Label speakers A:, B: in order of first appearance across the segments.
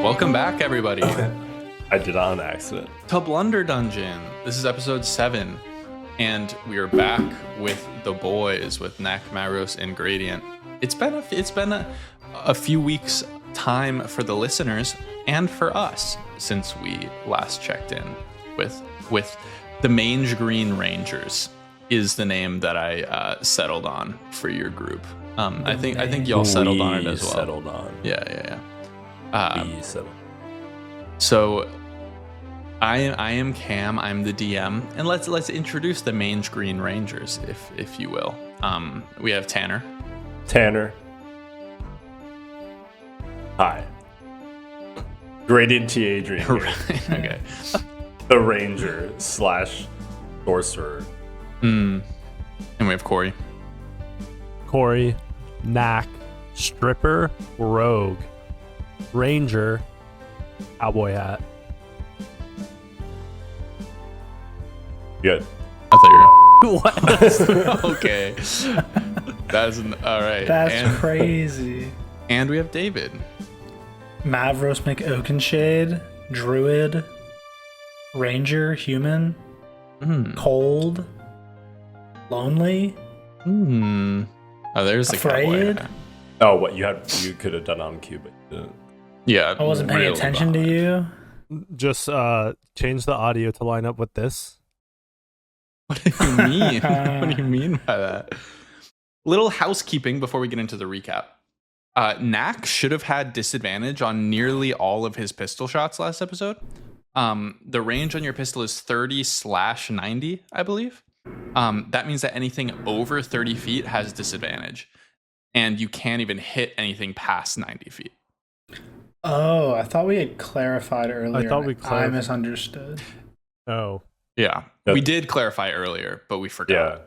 A: Welcome back, everybody,
B: I did on accident.
A: to Blunder Dungeon. This is episode 7, and we are back with the boys, with Knack, Mavros, and Gradient. It's been a few weeks time for the listeners and for us since we last checked in with the Mangegreen Rangers is the name that I settled on for your group. I think y'all settled on it as well.
B: Settled on.
A: Yeah.
B: We settled.
A: So I am Cam. I'm the DM, and let's introduce the Mangegreen Rangers, if you will. We have Tanner.
B: Hi. Gradient T. Adrian. Here.
A: Right, okay.
B: The Ranger / Sorcerer.
A: And we have Corey.
C: Knack, Stripper, Rogue, Ranger, Cowboy Hat.
B: Good.
A: I thought you were.
C: What?
A: Okay. All right.
D: That's crazy.
A: And we have David.
D: Mavros McOakenshade, Druid, Ranger, Human, Cold, Lonely,
A: Oh, there's the
D: Afraid.
A: cowboy.
B: Oh, what you could have done on cue, but you didn't.
A: Yeah.
D: I wasn't paying
A: real
D: attention
A: behind.
D: to you.
C: Just change the audio to line up with this.
A: What do you mean? What do you mean by that? Little housekeeping before we get into the recap. Knack should have had disadvantage on nearly all of his pistol shots last episode. The range on your pistol is 30/90, I believe. That means that anything over 30 feet has disadvantage, and you can't even hit anything past 90 feet.
D: Oh, I thought we had clarified earlier.
C: I thought we
D: I
C: clarified.
D: misunderstood.
C: Oh.
A: Yeah,
B: Yep.
A: we did clarify earlier, but we forgot.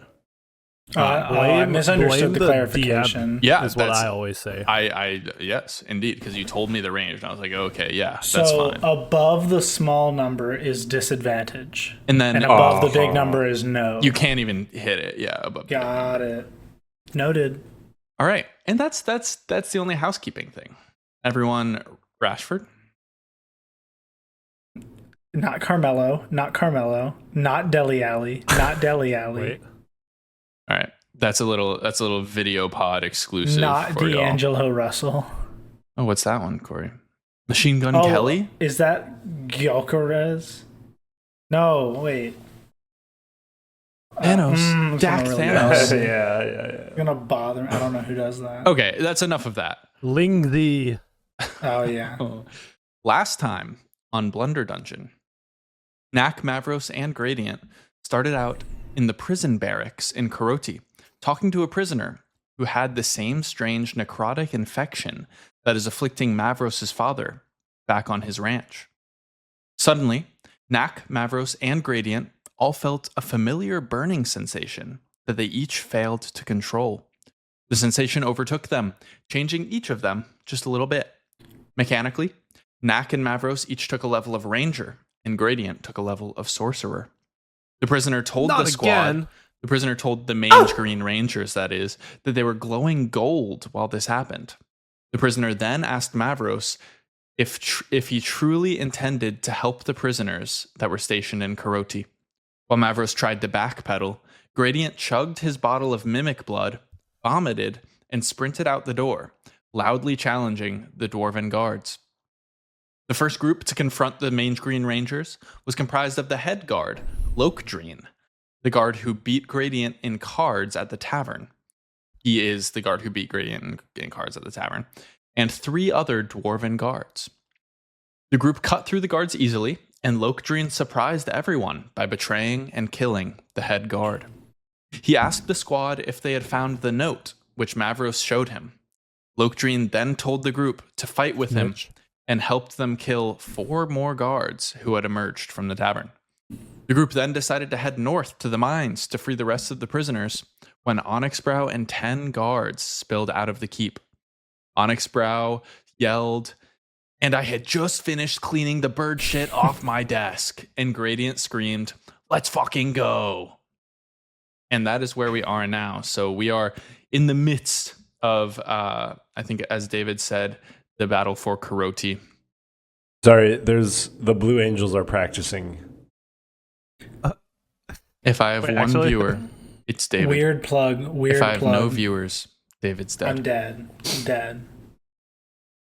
B: Yeah.
D: I misunderstood the
C: blame
D: clarification.
A: Yeah,
C: is what
A: that's-
C: I always say.
A: I yes, indeed, because you told me the range, and I was like, okay, yeah, that's
D: So
A: fine.
D: above the small number is disadvantage,
A: And then
D: and above the big number is no.
A: you can't even hit it. Yeah, above.
D: Got it. Noted.
A: All right, and that's the only housekeeping thing. Everyone, Rashford.
D: Not Carmelo. Not Deli Alley. Not Deli Alley.
C: Wait.
A: All right, that's a little video pod exclusive.
D: Not
A: for y'all.
D: D'Angelo Russell.
A: Oh, what's that one, Corey? Machine Gun
D: Oh,
A: Kelly.
D: Is that Gyökeres? No, wait.
A: Thanos.
D: it's
A: Dak
D: gonna really
A: Thanos.
D: bother me.
B: yeah.
D: It's gonna bother me. I don't know who does that.
A: Okay, that's enough of that.
C: Ling the.
D: Oh, yeah.
A: Last time on Blunder Dungeon, Knack, Mavros, and Gradient started out in the prison barracks in Karoti, talking to a prisoner who had the same strange necrotic infection that is afflicting Mavros' father back on his ranch. Suddenly, Knack, Mavros, and Gradient all felt a familiar burning sensation that they each failed to control. The sensation overtook them, changing each of them just a little bit. Mechanically, Knack and Mavros each took a level of Ranger, and Gradient took a level of Sorcerer. The prisoner told
C: Not
A: the squad,
C: again.
A: the prisoner told the Mangegreen Rangers, that is, that they were glowing gold while this happened. The prisoner then asked Mavros if he truly intended to help the prisoners that were stationed in Karoti. While Mavros tried to backpedal, Gradient chugged his bottle of mimic blood, vomited, and sprinted out the door, loudly challenging the Dwarven guards. The first group to confront the Mangegreen Rangers was comprised of the head guard, Lokdreen, the guard who beat Gradient in cards at the tavern. He is the guard who beat Gradient in cards at the tavern, and 3 other Dwarven guards. The group cut through the guards easily, and Lokdreen surprised everyone by betraying and killing the head guard. He asked the squad if they had found the note, which Mavros showed him. Lokdreen then told the group to fight with him and helped them kill 4 more guards who had emerged from the tavern. The group then decided to head north to the mines to free the rest of the prisoners when Onyxbrow and 10 guards spilled out of the keep. Onyxbrow yelled, "And I had just finished cleaning the bird shit off my desk." And Gradient screamed, "Let's fucking go." And that is where we are now. So we are in the midst of, I think, as David said, the battle for Karoti.
B: Sorry, there's the Blue Angels are practicing.
A: If I have
C: Wait,
A: one
C: actually-
A: viewer, it's David.
D: Weird plug. Weird
A: if I have
D: plug.
A: no viewers, David's dead.
D: I'm dead. I'm dead.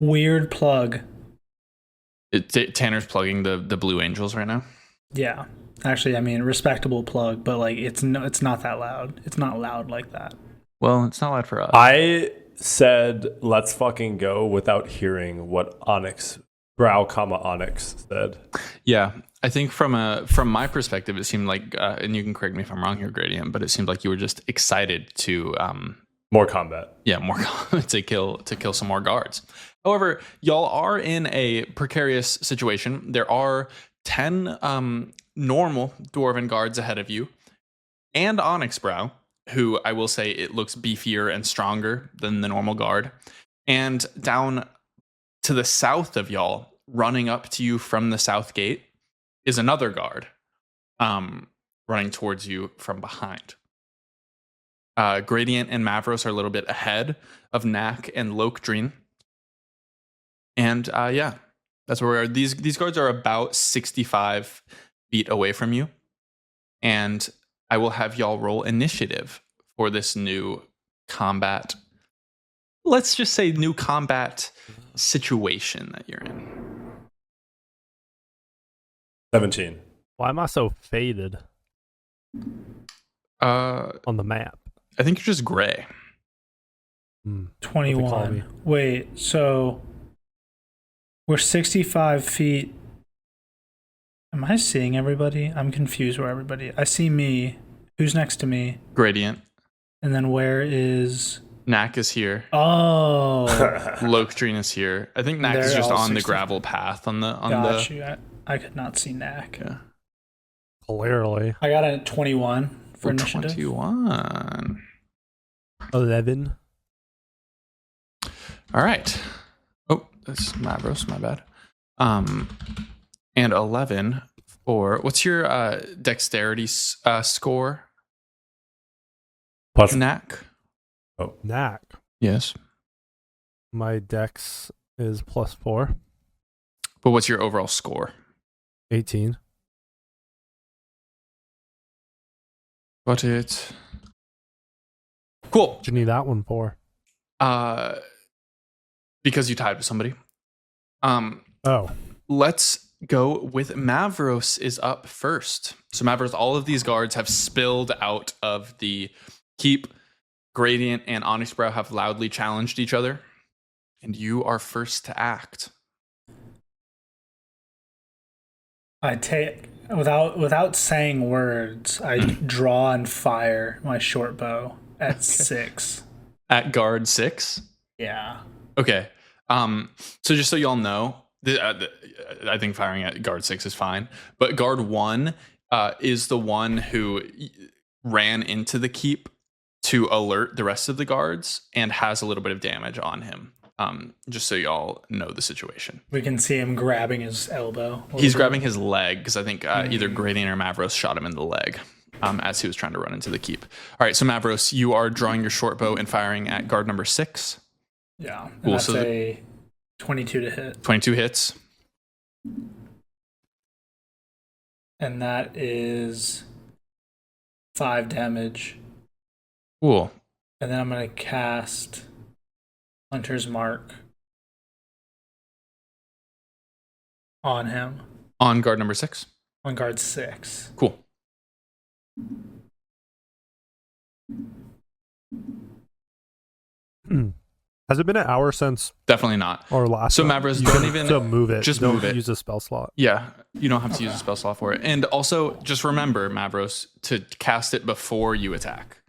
D: Weird plug.
A: Tanner's plugging the Blue Angels right now.
D: Yeah. Actually, I mean, respectable plug, but like it's not that loud. It's not loud like that.
A: Well, it's not loud for us.
B: I said, let's fucking go without hearing what Onyx, Brow, Onyx said.
A: Yeah, I think from my perspective, it seemed like, and you can correct me if I'm wrong here, Gradient, but it seemed like you were just excited to,
B: More combat.
A: more to kill some more guards. However, y'all are in a precarious situation. There are 10 normal dwarven guards ahead of you, and Onyx Brow, who I will say it looks beefier and stronger than the normal guard, and down to the south of y'all, running up to you from the south gate, is another guard running towards you from behind. Gradient and Mavros are a little bit ahead of Knack and Lokdreen. And that's where we are. These guards are about 65 feet away from you. And I will have y'all roll initiative for this new combat. Let's just say new combat situation that you're in.
B: 17.
C: Why am I so faded on the map?
A: I think you're just gray.
C: What they call
D: 21.
C: me.
D: Wait, so we're 65 feet. Am I seeing everybody? I'm confused where everybody. I see me. Who's next to me?
A: Gradient.
D: And then where is?
A: Knack is here.
D: Oh,
A: Lokdreen is here. I think Knack is
D: They're
A: just
D: all
A: on the
D: 60.
A: gravel path on the
D: got you. I could not see Knack.
A: Yeah.
C: Clearly.
D: I got a 21 for initiative.
A: 21.
C: 11.
A: All right. Oh, that's Mavros, my bad. And 11 for what's your dexterity score?
B: Plus,
A: Knack.
C: Knack.
A: Yes.
C: My dex is +4.
A: But what's your overall score?
C: 18.
A: Got it. Cool.
C: What you need that one for?
A: Because you tied with somebody.
C: Oh.
A: Let's go with Mavros is up first. So Mavros, all of these guards have spilled out of the keep. Gradient and Onyx Brow have loudly challenged each other. And you are first to act.
D: I take without saying words. I draw and fire my short bow at 6.
A: At guard 6?
D: Yeah.
A: Okay. So just so y'all know, I think firing at guard 6 is fine. But guard 1 is the one who ran into the keep to alert the rest of the guards and has a little bit of damage on him. Just so y'all know the situation.
D: We can see him grabbing his elbow.
A: He's grabbing his leg because I think either Gradient or Mavros shot him in the leg as he was trying to run into the keep. All right, so Mavros, you are drawing your short bow and firing at guard number 6.
D: Yeah. And
A: Cool,
D: that's
A: so
D: a 22 to hit.
A: 22 hits.
D: And that is 5 damage.
A: Cool.
D: And then I'm going to cast Hunter's Mark on him.
A: On guard number 6.
D: On guard 6.
A: Cool.
C: Has it been an hour since
A: Definitely not.
C: our last?
A: So
C: one?
A: Mavros,
C: You
A: don't
C: can
A: even-
C: still move it.
A: just
C: Don't
A: move it.
C: Use a spell slot.
A: Yeah, you don't have to use a spell slot for it. And also, just remember, Mavros, to cast it before you attack.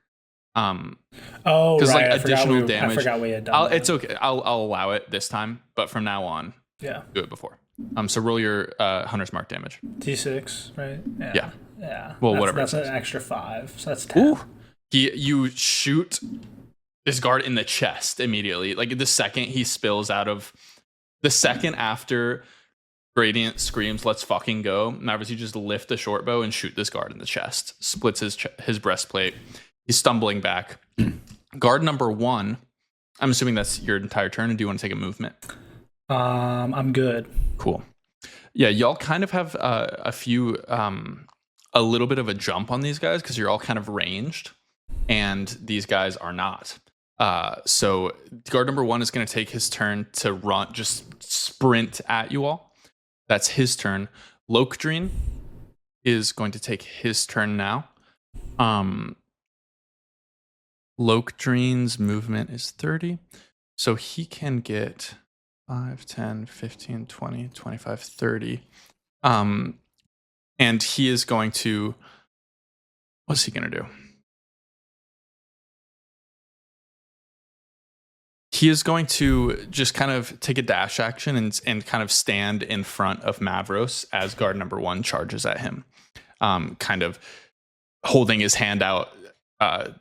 D: Oh,
A: 'Cause,
D: right.
A: like,
D: I forgot
A: additional
D: I
A: damage-
D: forgot we had done that.
A: It's okay. I'll allow it this time, but from now on,
D: Yeah.
A: do it before. So roll your Hunter's Mark damage.
D: D6, right?
A: Yeah.
D: Yeah.
A: Well,
D: That's-
A: whatever
D: That's
A: it
D: an
A: says.
D: extra 5. So that's 10.
A: Ooh. You shoot this guard in the chest immediately. Like the second he spills out of, the second after Gradient screams, "Let's fucking go!" Mavros, you just lift the short bow and shoot this guard in the chest. Splits his breastplate. He's stumbling back. Guard number 1 I'm assuming that's your entire turn. And do you want to take a movement?
D: I'm good.
A: Cool. Yeah, y'all kind of have a little bit of a jump on these guys because you're all kind of ranged, and these guys are not. So guard number 1 is going to take his turn to run, just sprint at you all. That's his turn. Lokdreen is going to take his turn now. Lokdreen's movement is 30, so he can get 5, 10, 15, 20, 25, 30. And he is going to... What's he going to do? He is going to just kind of take a dash action and kind of stand in front of Mavros as guard number 1 charges at him. Kind of holding his hand out,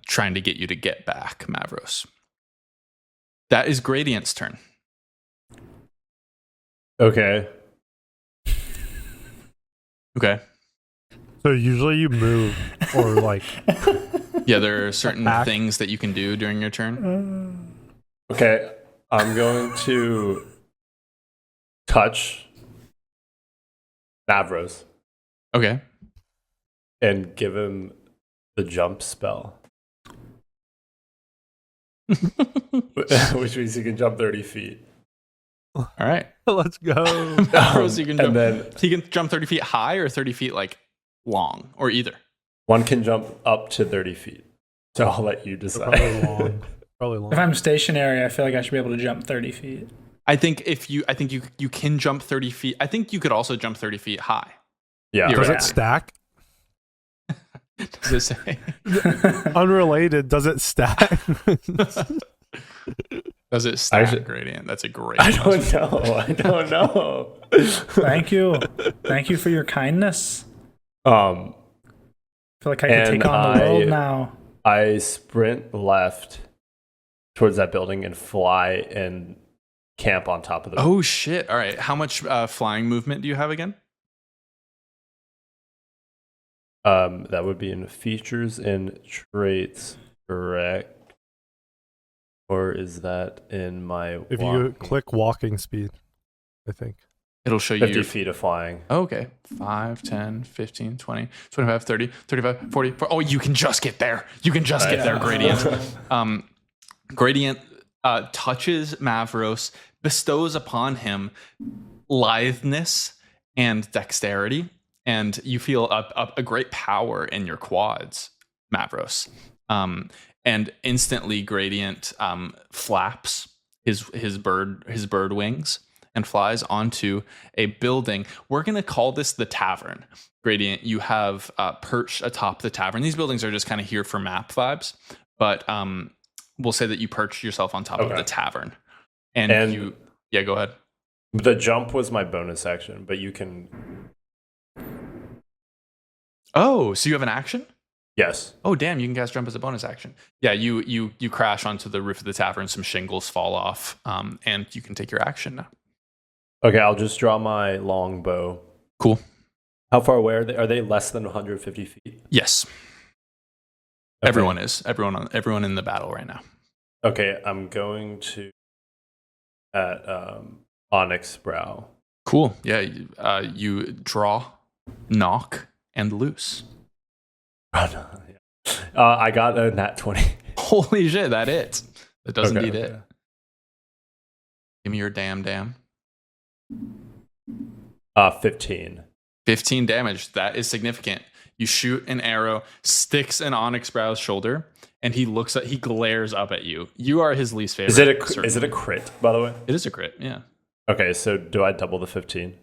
A: trying to get you to get back, Mavros. That is Gradient's turn.
B: Okay.
A: Okay.
C: So usually you move or like
A: Yeah, there are certain
C: Back.
A: things that you can do during your turn.
B: Okay. I'm going to touch Mavros
A: Okay.
B: and give him the jump spell, which means he can jump 30 feet.
A: All right.
C: let's go.
A: Mavros, you can
B: And
A: jump.
B: then
A: He can jump 30 feet high or 30 feet like long, or either.
B: one can jump up to 30 feet. So I'll let you decide.
C: Probably long. Probably long.
D: If I'm stationary, I feel like I should be able to jump 30 feet.
A: I think you can jump 30 feet. I think you could also jump 30 feet high.
B: Yeah.
A: You're
C: Does
A: right.
C: it stack?
A: Does it say?
C: Unrelated, does it stack?
A: Does it stack
B: Actually-
A: gradient? That's a great
B: I
A: question.
B: don't know.
D: Thank you. Thank you for your kindness.
B: Um,
D: I feel like I can
B: And
D: take on the
B: I-
D: world now.
B: I sprint left towards that building and fly and camp on top of the.
A: Oh shit! All right, how much flying movement do you have again?
B: That would be in features and traits, correct? Or is that in my
C: If you
B: walking?
C: click walking speed, I think.
A: It'll show you
B: 50
A: your
B: feet of flying?
A: Okay. 5, 10, 15, 20, 25, 30, 35, 40. Oh, you can just get there. You can just get there, Gradient. Gradient touches Mavros, bestows upon him litheness and dexterity, and you feel a great power in your quads, Mavros. And instantly, Gradient flaps his bird wings and flies onto a building. We're going to call this the tavern. Gradient, you have perched atop the tavern. These buildings are just kind of here for map vibes, but we'll say that you perched yourself on top of
B: Okay.
A: the tavern. And you, yeah, go ahead.
B: The jump was my bonus action, but you can.
A: Oh, so you have an action?
B: Yes.
A: Oh, damn, you can cast jump as a bonus action. Yeah, you crash onto the roof of the tavern, some shingles fall off, and you can take your action now.
B: Okay, I'll just draw my longbow.
A: Cool.
B: How far away are they? Are they less than 150 feet?
A: Yes.
B: Okay.
A: Everyone is. Everyone in the battle right now.
B: Okay, I'm going to at Onyx Brow.
A: Cool. Yeah, you draw, knock, and loose.
B: I got a nat 20.
A: Holy shit, that it. That does
B: Okay,
A: indeed
B: okay.
A: it. Give me your damn.
B: 15.
A: 15 damage. That is significant. You shoot an arrow, sticks in Onyx Brow's shoulder, and he glares up at you. You are his least favorite.
B: Is it a crit, by the way?
A: It is a crit, yeah.
B: Okay, so do I double the 15?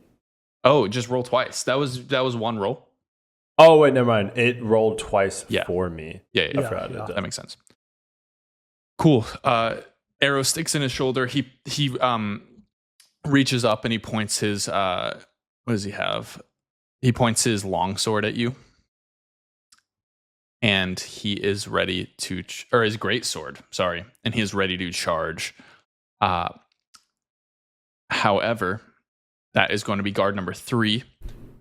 A: Oh, just roll twice. That was one roll.
B: Oh, wait, never mind. It rolled twice
A: Yeah.
B: for me.
A: Yeah.
B: I forgot it
C: yeah.
B: did.
A: That makes sense. Cool. Arrow sticks in his shoulder. He reaches up and he points his what does he have? He points his longsword at you, and he is ready to or his greatsword. Sorry, and he is ready to charge. However, that is going to be guard number 3,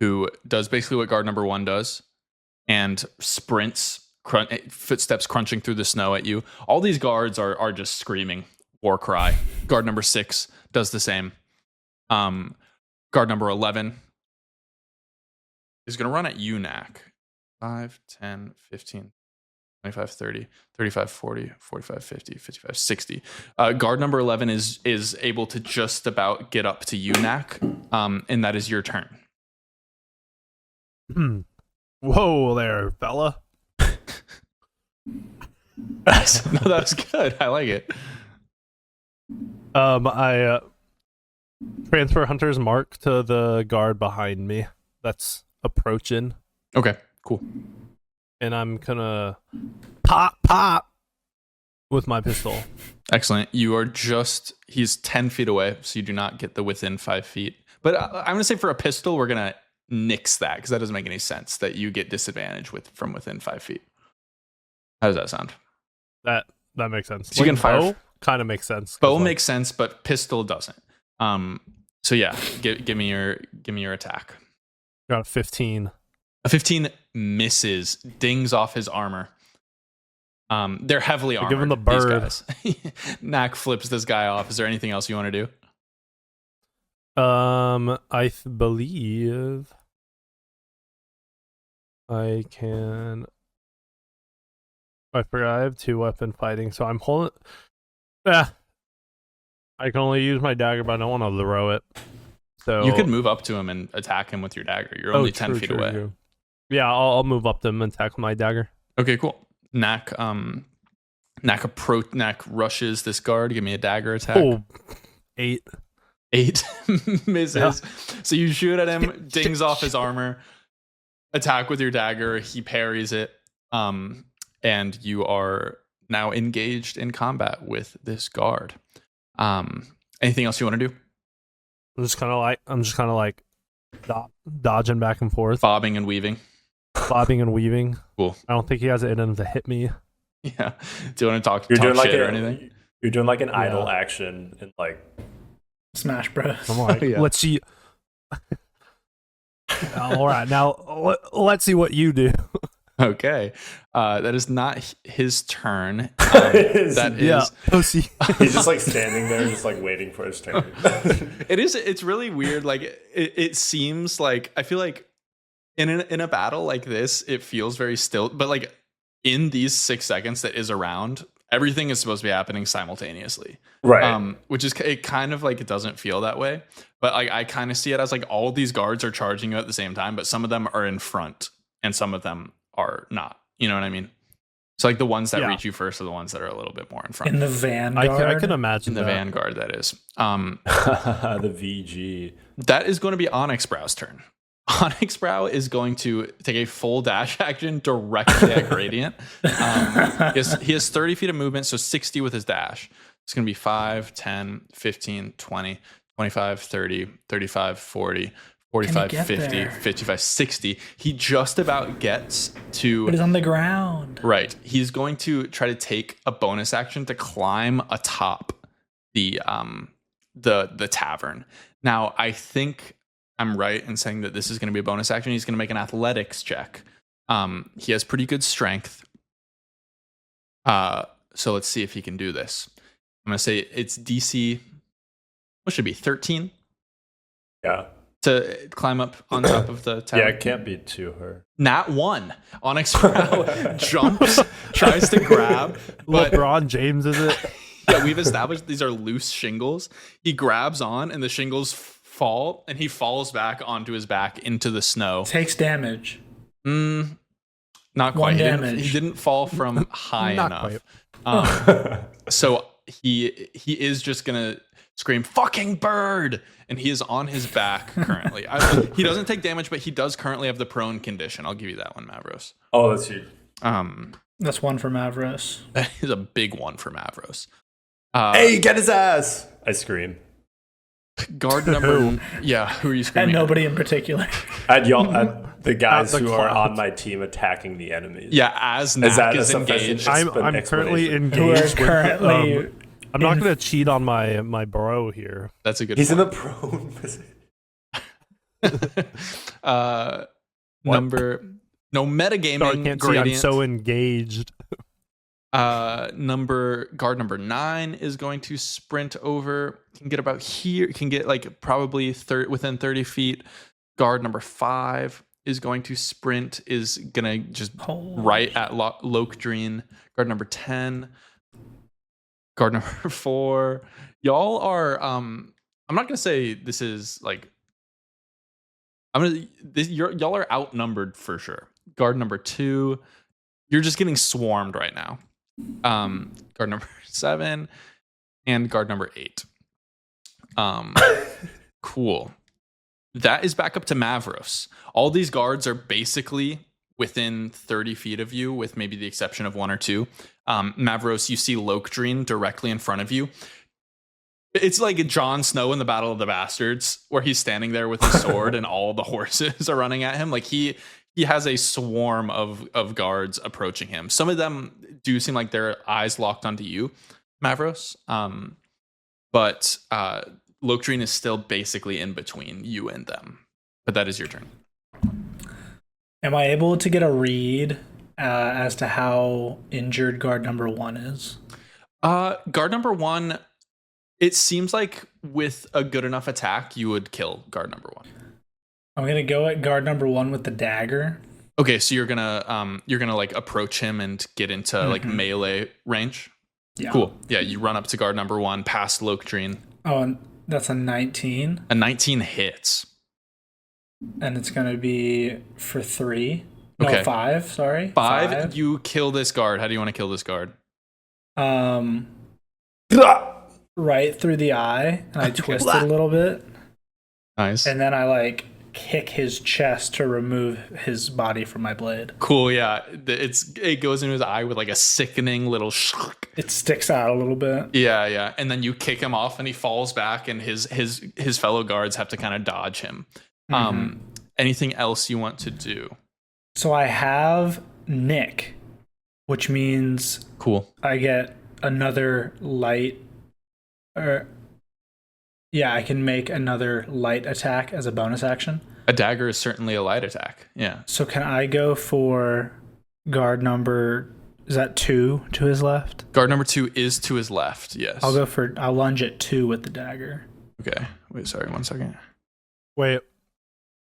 A: who does basically what guard number 1 does, and sprints, footsteps crunching through the snow at you. All these guards are just screaming war cry. Guard number 6 does the same. Guard number 11 is going to run at you, Knack. 5, 10, 15, 25, 30, 35, 40, 45, 50, 55, 60. Guard number 11 is able to just about get up to you, Knack, and that is your turn.
C: Whoa there, fella.
A: No, that was good. I like it.
C: I transfer Hunter's Mark to the guard behind me that's approaching,
A: Okay, cool.
C: and I'm gonna pop with my pistol.
A: Excellent. He's 10 feet away, so you do not get the within 5 feet. But I'm going to say for a pistol, we're going to nix that because that doesn't make any sense that you get disadvantage from within 5 feet. How does that sound?
C: That makes sense.
A: So you can fire.
C: Bow kind of makes sense.
A: Bow makes sense, but pistol doesn't. So yeah, give me your attack.
C: Got a 15.
A: A 15 misses, dings off his armor. They're heavily armored.
C: Give him the bird.
A: These guys. Knack flips this guy off. Is there anything else you want to do?
C: I believe I can. I forgot I have 2 weapon fighting, so I'm holding. I can only use my dagger, but I don't want to throw it. So
A: You could move up to him and attack him with your dagger. You're only 10 feet away.
C: True. Yeah, I'll move up to him and attack with my dagger.
A: Okay, cool. Knack rushes this guard. Give me a dagger attack.
C: Oh, 8.
A: 8 misses.
C: Yeah.
A: So you shoot at him, dings off his armor. Attack with your dagger. He parries it. And you are now engaged in combat with this guard. Anything else you want to do?
C: I'm just kind of like dodging back and forth,
A: Bobbing and weaving.
C: bobbing and weaving.
A: Cool.
C: I don't think he has it in him to hit me.
A: Yeah. Do you want to talk
B: You're doing
A: shit
B: like
A: or anything?
B: You're doing like an idle action and like
D: Smash Bros.
C: I'm like,
A: Yeah.
C: let's see. All right, now let's see what you do.
A: Okay. That is not his turn. That is.
C: Yeah, pussy.
B: he's just like standing there, just like waiting for his turn.
A: It's really weird. Like it seems like I feel like in a battle like this, it feels very still. But like in these 6 seconds that is around, everything is supposed to be happening simultaneously.
B: Right.
A: Which is it kind of like it doesn't feel that way. But like I kind of see it as like all these guards are charging you at the same time, but some of them are in front and some of them are not. You know what I mean? So like the ones that reach you first are the ones that are a little bit more in front.
D: In the vanguard.
C: I can imagine
A: In the
C: that.
A: vanguard, that is.
B: The VG.
A: That is going to be Onyx Brow's turn. Onyx Brow is going to take a full dash action directly at Gradient. He has 30 feet of movement, so 60 with his dash. It's going to be 5, 10, 15, 20, 25, 30, 35, 40, 45, 50,
D: there?
A: 55, 60. He just about gets to...
D: But he's on the ground.
A: Right. He's going to try to take a bonus action to climb atop the tavern. Now, I think I'm right in saying that this is going to be a bonus action. He's going to make an athletics check. He has pretty good strength. So let's see if he can do this. I'm going to say it's DC, what should it be, 13?
B: Yeah.
A: To climb up on top of the tower.
B: Yeah, it can't be too hard.
A: Nat 1. Onyx Brow jumps, tries to grab. But
C: LeBron James, is it?
A: yeah, we've established these are loose shingles. He grabs on and the shingles fall and he falls back onto his back into the snow.
D: Takes damage.
A: Not quite.
D: One
A: He
D: damage.
A: didn't fall from high
C: Not
A: enough. So he is just gonna scream "fucking bird," and he is on his back currently. He doesn't take damage, but he does currently have the prone condition. I'll give you that one, Mavros.
B: Oh, that's huge.
D: That's one for Mavros.
A: That is a big one for Mavros.
B: Hey, get his ass! I scream.
A: Guard number. Yeah, who are you screaming
D: And
A: at?
D: nobody in particular.
B: At y'all, at the guys
C: the
B: who are
C: clouds.
B: on my team attacking the enemies.
A: Yeah, as Knack
B: that a
A: is engaged.
B: sufficient-
C: I'm currently
B: explanation.
D: Who are
C: engaged with.
D: currently.
C: I'm not going to cheat on my bro here.
A: That's a good.
B: He's in
A: point.
B: the prone position.
A: Number no metagaming.
C: Sorry, I can't see. I'm
A: Gradient.
C: so engaged.
A: Guard number 9 is going to sprint over. Can get about here. Can get like probably within 30 feet. Guard number 5 is going to sprint. Is gonna just right at Lokdreen. Guard number 10. Guard number 4. Y'all are. I'm not gonna say this is like. Y'all are outnumbered for sure. Guard number 2. You're just getting swarmed right now. Guard number 7 and guard number 8. Cool. That is back up to Mavros. All these guards are basically within 30 feet of you, with maybe the exception of 1 or 2. Mavros, you see Lokdreen directly in front of you. It's like Jon Snow in the Battle of the Bastards, where he's standing there with his sword and all the horses are running at him. Like he has a swarm of guards approaching him. Some of them do seem like their eyes locked onto you, Mavros. But Lokdreen is still basically in between you and them. But that is your turn.
D: Am I able to get a read as to how injured guard number 1 is?
A: Guard number 1, it seems like with a good enough attack, you would kill guard number 1.
D: I'm gonna go at guard number 1 with the dagger.
A: Okay, so you're gonna like approach him and get into like melee range.
D: Yeah.
A: Cool. Yeah, you run up to guard number 1 past Lokdreen.
D: Oh, and that's a 19.
A: A 19 hits.
D: And it's gonna be for 3. No,
A: Okay.
D: 5. Sorry.
A: 5. You kill this guard. How do you want to kill this guard?
D: Right through the eye, and I twist it a little bit,
A: Nice.
D: and then I like kick his chest to remove his body from my blade.
A: Cool. Yeah, it goes into his eye with like a sickening little.
D: It sticks out a little bit.
A: Yeah, and then you kick him off, and he falls back, and his fellow guards have to kind of dodge him. Anything else you want to do?
D: So I have Nick, which means
A: Cool.
D: I get another light. I can make another light attack as a bonus action.
A: A dagger is certainly a light attack. Yeah.
D: So can I go for guard number? Is that 2 to his left?
A: Guard number 2 is to his left. Yes.
D: I'll lunge at 2 with the dagger.
A: Okay. Wait. Sorry. 1 second.
C: Wait,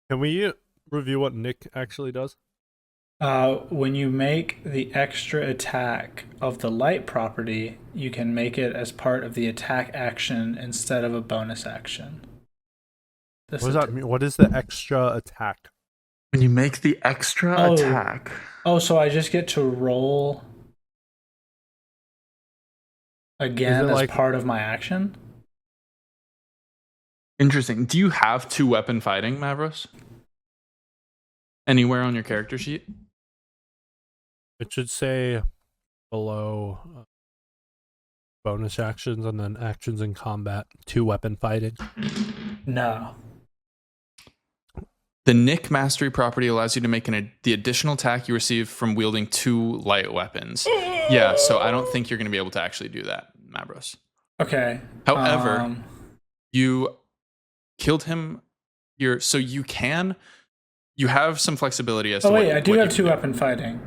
C: can we review what Nick actually does?
D: When you make the extra attack of the light property, you can make it as part of the attack action instead of a bonus action.
C: What does that mean? What is the extra attack?
A: When you make the extra attack.
D: Oh, so I just get to roll again as
C: like
D: part of my action?
A: Interesting. Do you have 2 weapon fighting, Mavros? Anywhere on your character sheet?
C: It should say below bonus actions and then actions in combat, 2 weapon fighting.
D: No.
A: The Nick mastery property allows you to make the additional attack you receive from wielding 2 light weapons. Yeah, so I don't think you're going to be able to actually do that, Mavros.
D: Okay.
A: However, you killed him here, so you have some flexibility as to what
D: I do
A: what
D: have
A: you
D: 2
A: can do.
D: weapon fighting.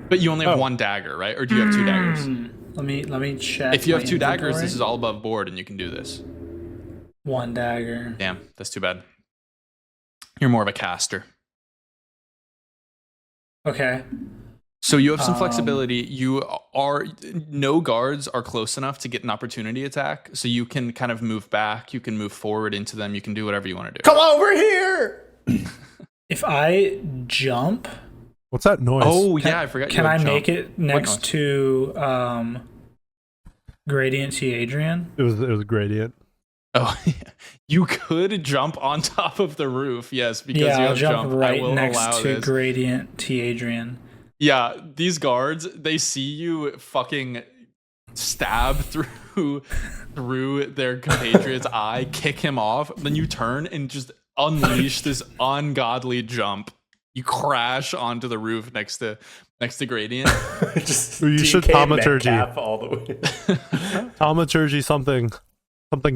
A: But you only have 1 dagger, right? Or do you have 2 daggers?
D: Let me check.
A: If you have
D: my
A: 2 daggers,
D: inventory.
A: this is all above board and you can do this.
D: 1 dagger.
A: Damn, that's too bad. You're more of a caster.
D: Okay.
A: So you have some flexibility. No guards are close enough to get an opportunity attack. So you can kind of move back. You can move forward into them. You can do whatever you want to do.
B: Come over here.
D: If I jump,
C: What's that noise?
A: Oh, yeah, I forgot.
D: can
A: you
D: I
A: had jump.
D: make it next to Gradient T. Adrian?
C: It was gradient.
A: Oh, yeah. You could jump on top of the roof, yes, because you
D: I'll
A: have
D: jump right
A: I will
D: next
A: allow
D: to
A: this.
D: Gradient T. Adrian.
A: Yeah, these guards, they see you fucking stab through their compatriot's eye, kick him off, then you turn and just unleash this ungodly jump. You crash onto the roof next to Gradient.
B: Just
C: You should
B: DK
C: thaumaturgy.
B: Metcalf all the way.
C: Thaumaturgy something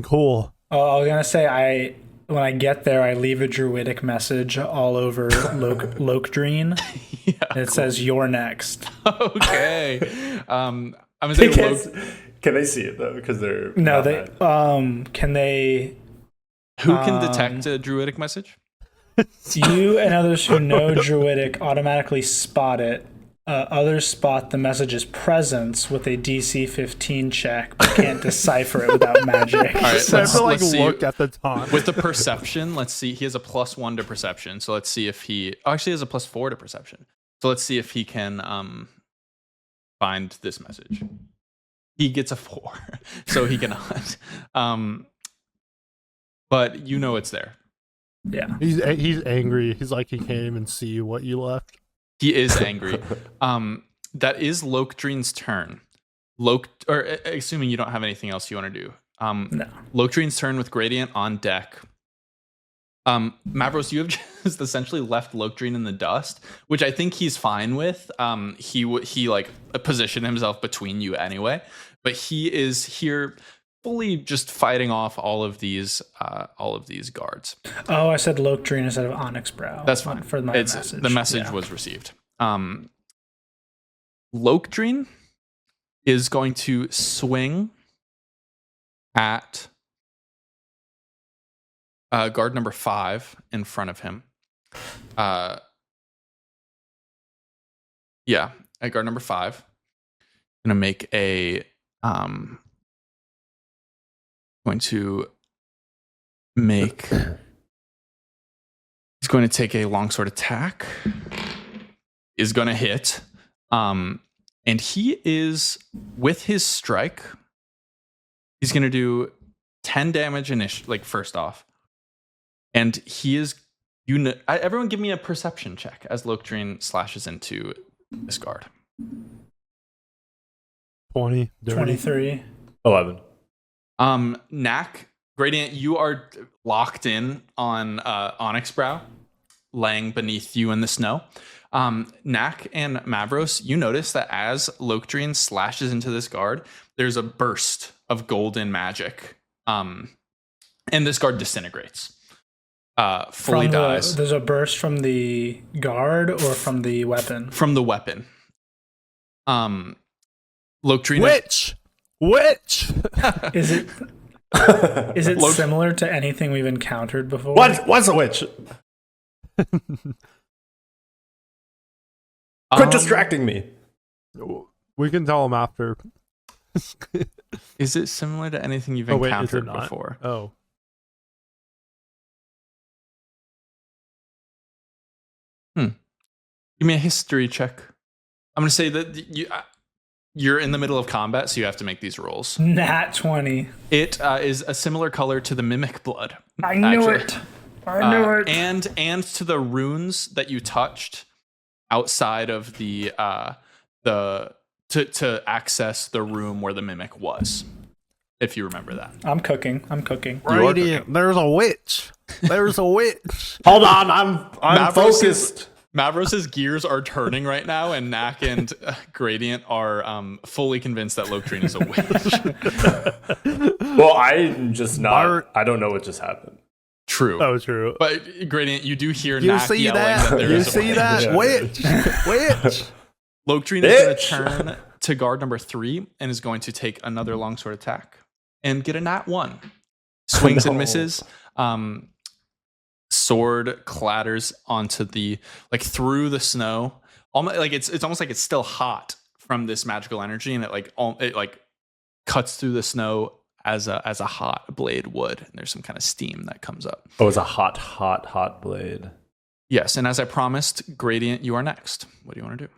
C: cool.
D: Oh, I was gonna say when I get there, I leave a druidic message all over Lokdreen.
A: Yeah,
D: It says "You're next."
A: Okay. I'm gonna say
B: Can they see it though? Because they're
D: No,
B: not
D: they
B: mad.
D: can they
A: who can detect a druidic message?
D: you and others who know druidic automatically spot it. Others spot the message's presence with a DC 15 check, but can't decipher it without magic.
A: All right,
C: So I have to like
A: let's see.
C: look at the time.
A: With the perception, let's see. He has a +1 to perception, so let's see if he actually has a +4 to perception. So let's see if he can find this message. He gets a 4, so he cannot. But you know it's there.
D: Yeah.
C: He's angry. He's like he can't even see what you left.
A: He is angry. That is Lokdreen's turn. Assuming you don't have anything else you want to do.
D: No.
A: Lokdreen's turn with Gradient on deck. Mavros, you have just essentially left Lokdreen in the dust, which I think he's fine with. He like positioned himself between you anyway, but he is here fully just fighting off all of these guards.
D: Oh, I said Lokdreen instead of Onyx Brow.
A: That's fine.
D: For my message.
A: The message
D: Yeah.
A: was received. Lokdreen is going to swing at guard number 5 in front of him. At guard number 5. Gonna make a he's going to take a longsword attack. Is going to hit. And he is, with his strike, he's going to do 10 damage first off. And he is, everyone give me a perception check as Lokdreen slashes into this guard.
C: 20,
D: 23.
B: 11.
A: Knack, Gradient, you are locked in on Onyx Brow, laying beneath you in the snow. Knack and Mavros, you notice that as Lokdreen slashes into this guard, there's a burst of golden magic. And this guard disintegrates. Fully dies.
D: There's a burst from the guard or from the weapon?
A: From the weapon. Lokdreen.
C: Witch!
D: Is it similar to anything we've encountered before?
B: What's a witch? Quit distracting me.
C: We can tell him after.
A: Is it similar to anything you've
C: Is it
A: encountered
C: not?
A: before?
C: Oh.
A: Give me a history check. I'm going to say that you're in the middle of combat, so you have to make these rolls.
D: Nat 20.
A: It is a similar color to the mimic blood.
D: I knew it.
A: And to the runes that you touched outside of the to access the room where the mimic was, if you remember that.
D: I'm cooking.
C: Radiant, there's a witch. There's a witch.
B: Hold on, I'm focused.
A: Mavros's gears are turning right now, and Knack and Gradient are fully convinced that Lokdreen is a witch.
B: Well, I'm just not. I don't know what just happened.
A: True.
C: Oh, true.
A: But Gradient, you do hear
C: You
A: Knack
C: see
A: yelling
C: that?
A: that there
C: You
A: is a
C: see
A: witch.
C: that?
B: Yeah.
C: Witch!
A: Lokdreen is going to turn to guard number 3 and is going to take another longsword attack and get a nat 1. Swings and misses. Sword clatters onto through the snow. Almost like it's almost like it's still hot from this magical energy, and it cuts through the snow as a hot blade would. And there's some kind of steam that comes up.
B: Oh, it's a hot blade.
A: Yes, and as I promised, Gradient, you are next. What do you want to do?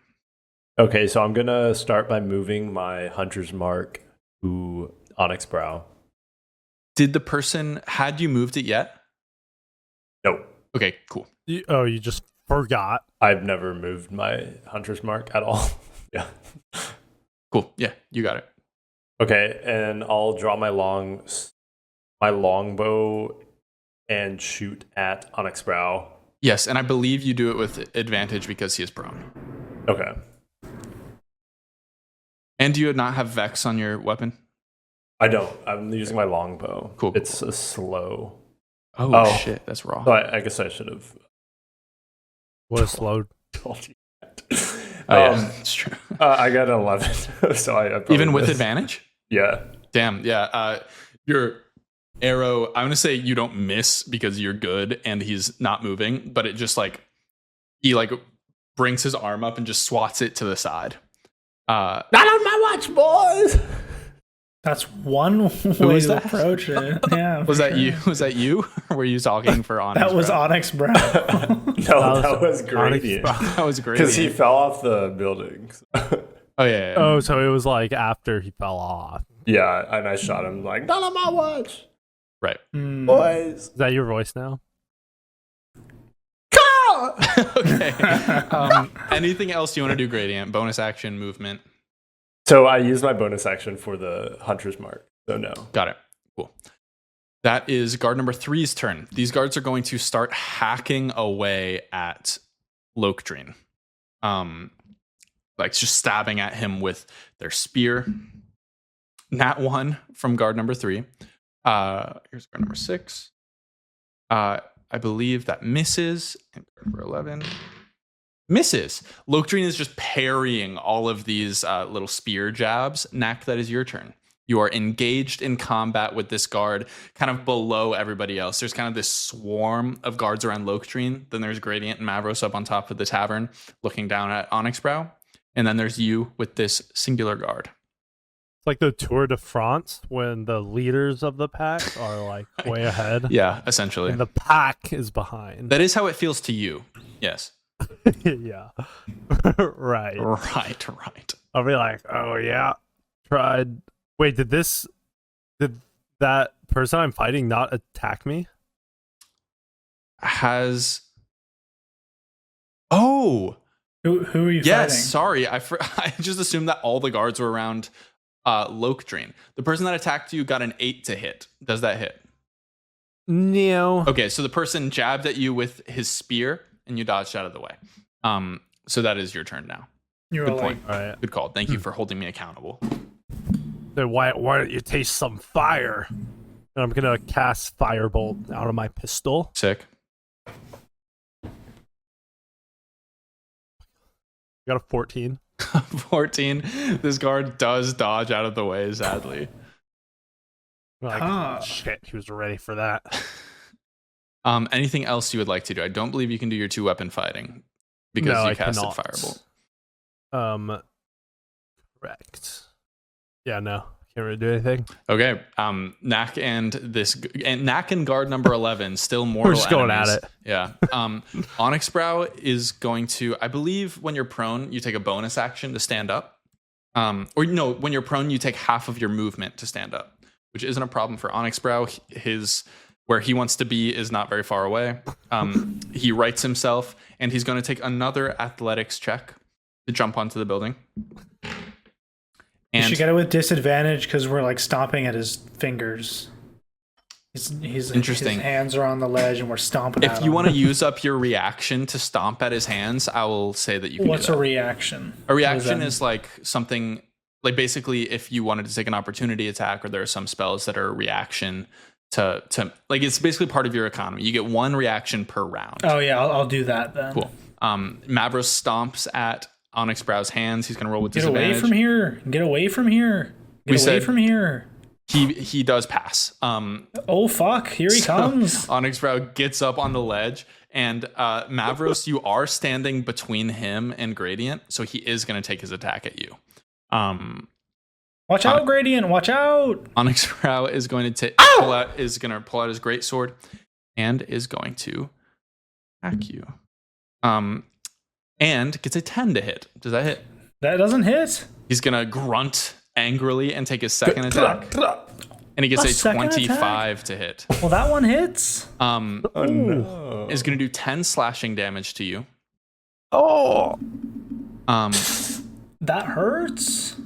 B: Okay, so I'm gonna start by moving my hunter's mark to Onyx Brow.
A: Did the person had you moved it yet?
B: No,
A: Okay, cool.
C: You just forgot.
B: I've never moved my hunter's mark at all. Yeah.
A: Cool. Yeah, you got it.
B: Okay, and I'll draw my longbow and shoot at Onyx Brow.
A: Yes, and I believe you do it with advantage because he is prone.
B: Okay.
A: And do you not have Vex on your weapon?
B: I don't. I'm using my longbow.
A: Cool.
B: It's a slow.
A: Oh, shit, that's raw.
B: So I guess I should have
C: What a slow.
B: told you that.
A: Oh, yeah, it's true.
B: I got an 11, so I probably
A: Even with
B: missed.
A: advantage?
B: Yeah.
A: Damn, yeah. Your arrow, I'm going to say you don't miss because you're good and he's not moving, but it just like, he like brings his arm up and just swats it to the side.
B: Not on my watch, boys.
D: That's one way
A: was
D: to
A: that?
D: approach it. Yeah.
A: Was
D: for
A: that
D: sure.
A: you? Was that you? Or were you talking for Onyx?
D: That was
A: Brow?
D: Onyx Brow.
B: No, that was
C: Onyx
B: Gradient.
C: Brow.
A: That was great.
B: Because he fell off the building.
A: Oh yeah.
C: Oh, so it was like after he fell off.
B: Yeah, and I shot him like, not on my watch,
A: Right.
D: Hmm.
B: boys.
C: Is that your voice now?
A: Okay. Anything else you want to do, Gradient? Bonus action, movement.
B: So I used my bonus action for the Hunter's Mark. So no.
A: Got it. Cool. That is guard number 3's turn. These guards are going to start hacking away at Lokdreen. Like just stabbing at him with their spear. Nat 1 from guard number 3. Here's guard number 6. I believe that misses. And guard number 11 misses. Lokdreen is just parrying all of these little spear jabs. Knack, that is your turn. You are engaged in combat with this guard kind of below everybody else. There's kind of this swarm of guards around Lokdreen. Then there's Gradient and Mavros up on top of the tavern looking down at Onyx Brow. And then there's you with this singular guard.
C: It's like the Tour de France when the leaders of the pack are like way ahead
A: Yeah, essentially.
C: and the pack is behind.
A: That is how it feels to you. Yes.
C: Yeah. Right.
A: Right.
C: I'll be like, oh yeah, tried. Wait, did that person I'm fighting not attack me?
A: Oh,
D: Who are you
A: yes.
D: fighting?
A: Sorry. I just assumed that all the guards were around Lokdreen. The person that attacked you got an 8 to hit. Does that hit?
C: No.
A: Okay, so the person jabbed at you with his spear and you dodged out of the way. So that is your turn now.
D: You were
A: Good
D: like,
A: point.
C: All right.
A: Good call. Thank you for holding me accountable.
C: Then why don't you taste some fire? And I'm gonna cast firebolt out of my pistol.
A: Sick.
C: Got a 14.
A: 14. This guard does dodge out of the way, sadly.
C: Like,
D: Ah.
C: shit, he was ready for that.
A: Anything else you would like to do? I don't believe you can do your 2-weapon fighting because
C: No,
A: you
C: I
A: casted
C: cannot.
A: Firebolt.
C: Correct. Yeah, no, can't really do anything.
A: Okay. Knack and Knack and guard number 11 still mortal.
C: We're just going
A: enemies.
C: at it.
A: Yeah. Onyx Brow is going to, I believe, when you're prone, you take a bonus action to stand up. Or no, when you're prone, you take half of your movement to stand up, which isn't a problem for Onyx Brow. Where he wants to be is not very far away. He rights himself, and he's going to take another athletics check to jump onto the building.
D: you
A: And
D: should get it with disadvantage because we're like stomping at his fingers. He's
A: Interesting.
D: His hands are on the ledge and we're stomping at
A: if
D: him.
A: you want to use up your reaction to stomp at his hands, I will say that you can
D: What's
A: do
D: a
A: that.
D: reaction?
A: A
D: What
A: reaction
D: that
A: is like something, like basically if you wanted to take an opportunity attack, or there are some spells that are a reaction to like, it's basically part of your economy. You get one reaction per round.
D: Oh yeah, I'll do that then.
A: Cool. Mavros stomps at Onyx Brow's hands. He's going to roll with
D: Get
A: disadvantage.
D: away from here! Get away from here!
A: We
D: Get away
A: said-
D: from here!
A: He does pass.
D: Oh fuck! Here he comes!
A: Onyx Brow gets up on the ledge, and Mavros, you are standing between him and Gradient, so he is going to take his attack at you.
D: Watch out, Gradient! Watch out!
A: Onyx Brow is going to pull out his great sword and is going to attack you. And gets a 10 to hit. Does that hit?
D: That doesn't hit.
A: He's going to grunt angrily and take his second attack. And he gets
D: A
A: a
D: second
A: 25 to hit.
D: Well, that one hits.
B: Oh no.
A: Is going to do 10 slashing damage to you.
C: Oh,
D: That hurts.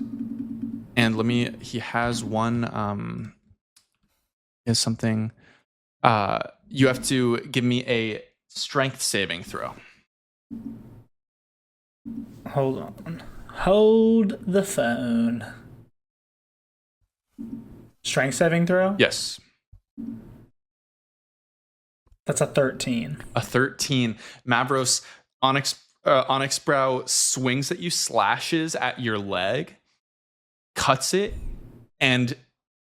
A: And he has one, he has something, you have to give me a strength saving throw.
D: Hold on. Hold the phone. Strength saving throw?
A: Yes.
D: That's a 13.
A: A 13. Mavros, Onyx Onyx Brow swings at you, slashes at your leg, cuts it, and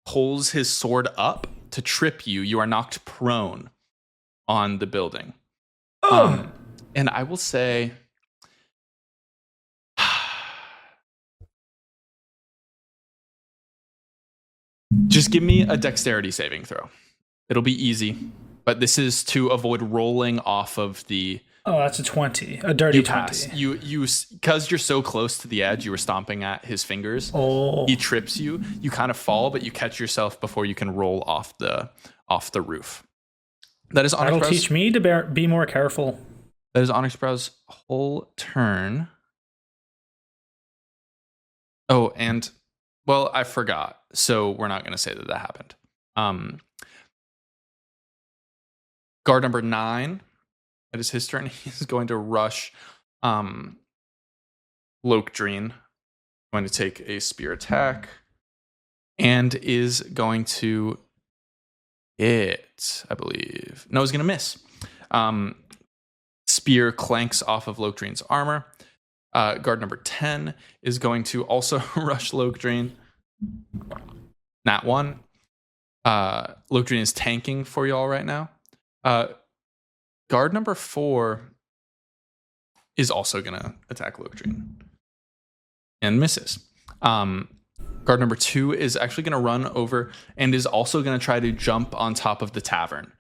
A: pulls his sword up to trip you. You are knocked prone on the building. And I will say, just give me a dexterity saving throw. It'll be easy, but this is to avoid rolling off of the.
D: Oh, that's a 20. A dirty
A: You
D: 20.
A: pass. You because you're so close to the edge, you were stomping at his fingers.
D: Oh.
A: He trips you. You kind of fall, but you catch yourself before you can roll off the roof. That is Onyx
D: That'll
A: Brow's,
D: teach me to be more careful.
A: That is Onyx Brow's whole turn. Oh, and well, I forgot. So we're not going to say that happened. Guard number 9. It is his turn. He's going to rush Lokdreen. Going to take a spear attack. And is going to hit, I believe. No, he's going to miss. Spear clanks off of Lokdreen's armor. Guard number 10 is going to also rush Lokdreen. Nat 1. Lokdreen is tanking for y'all right now. Guard number 4 is also going to attack Lokdreen and misses. Guard number 2 is actually going to run over and is also going to try to jump on top of the tavern.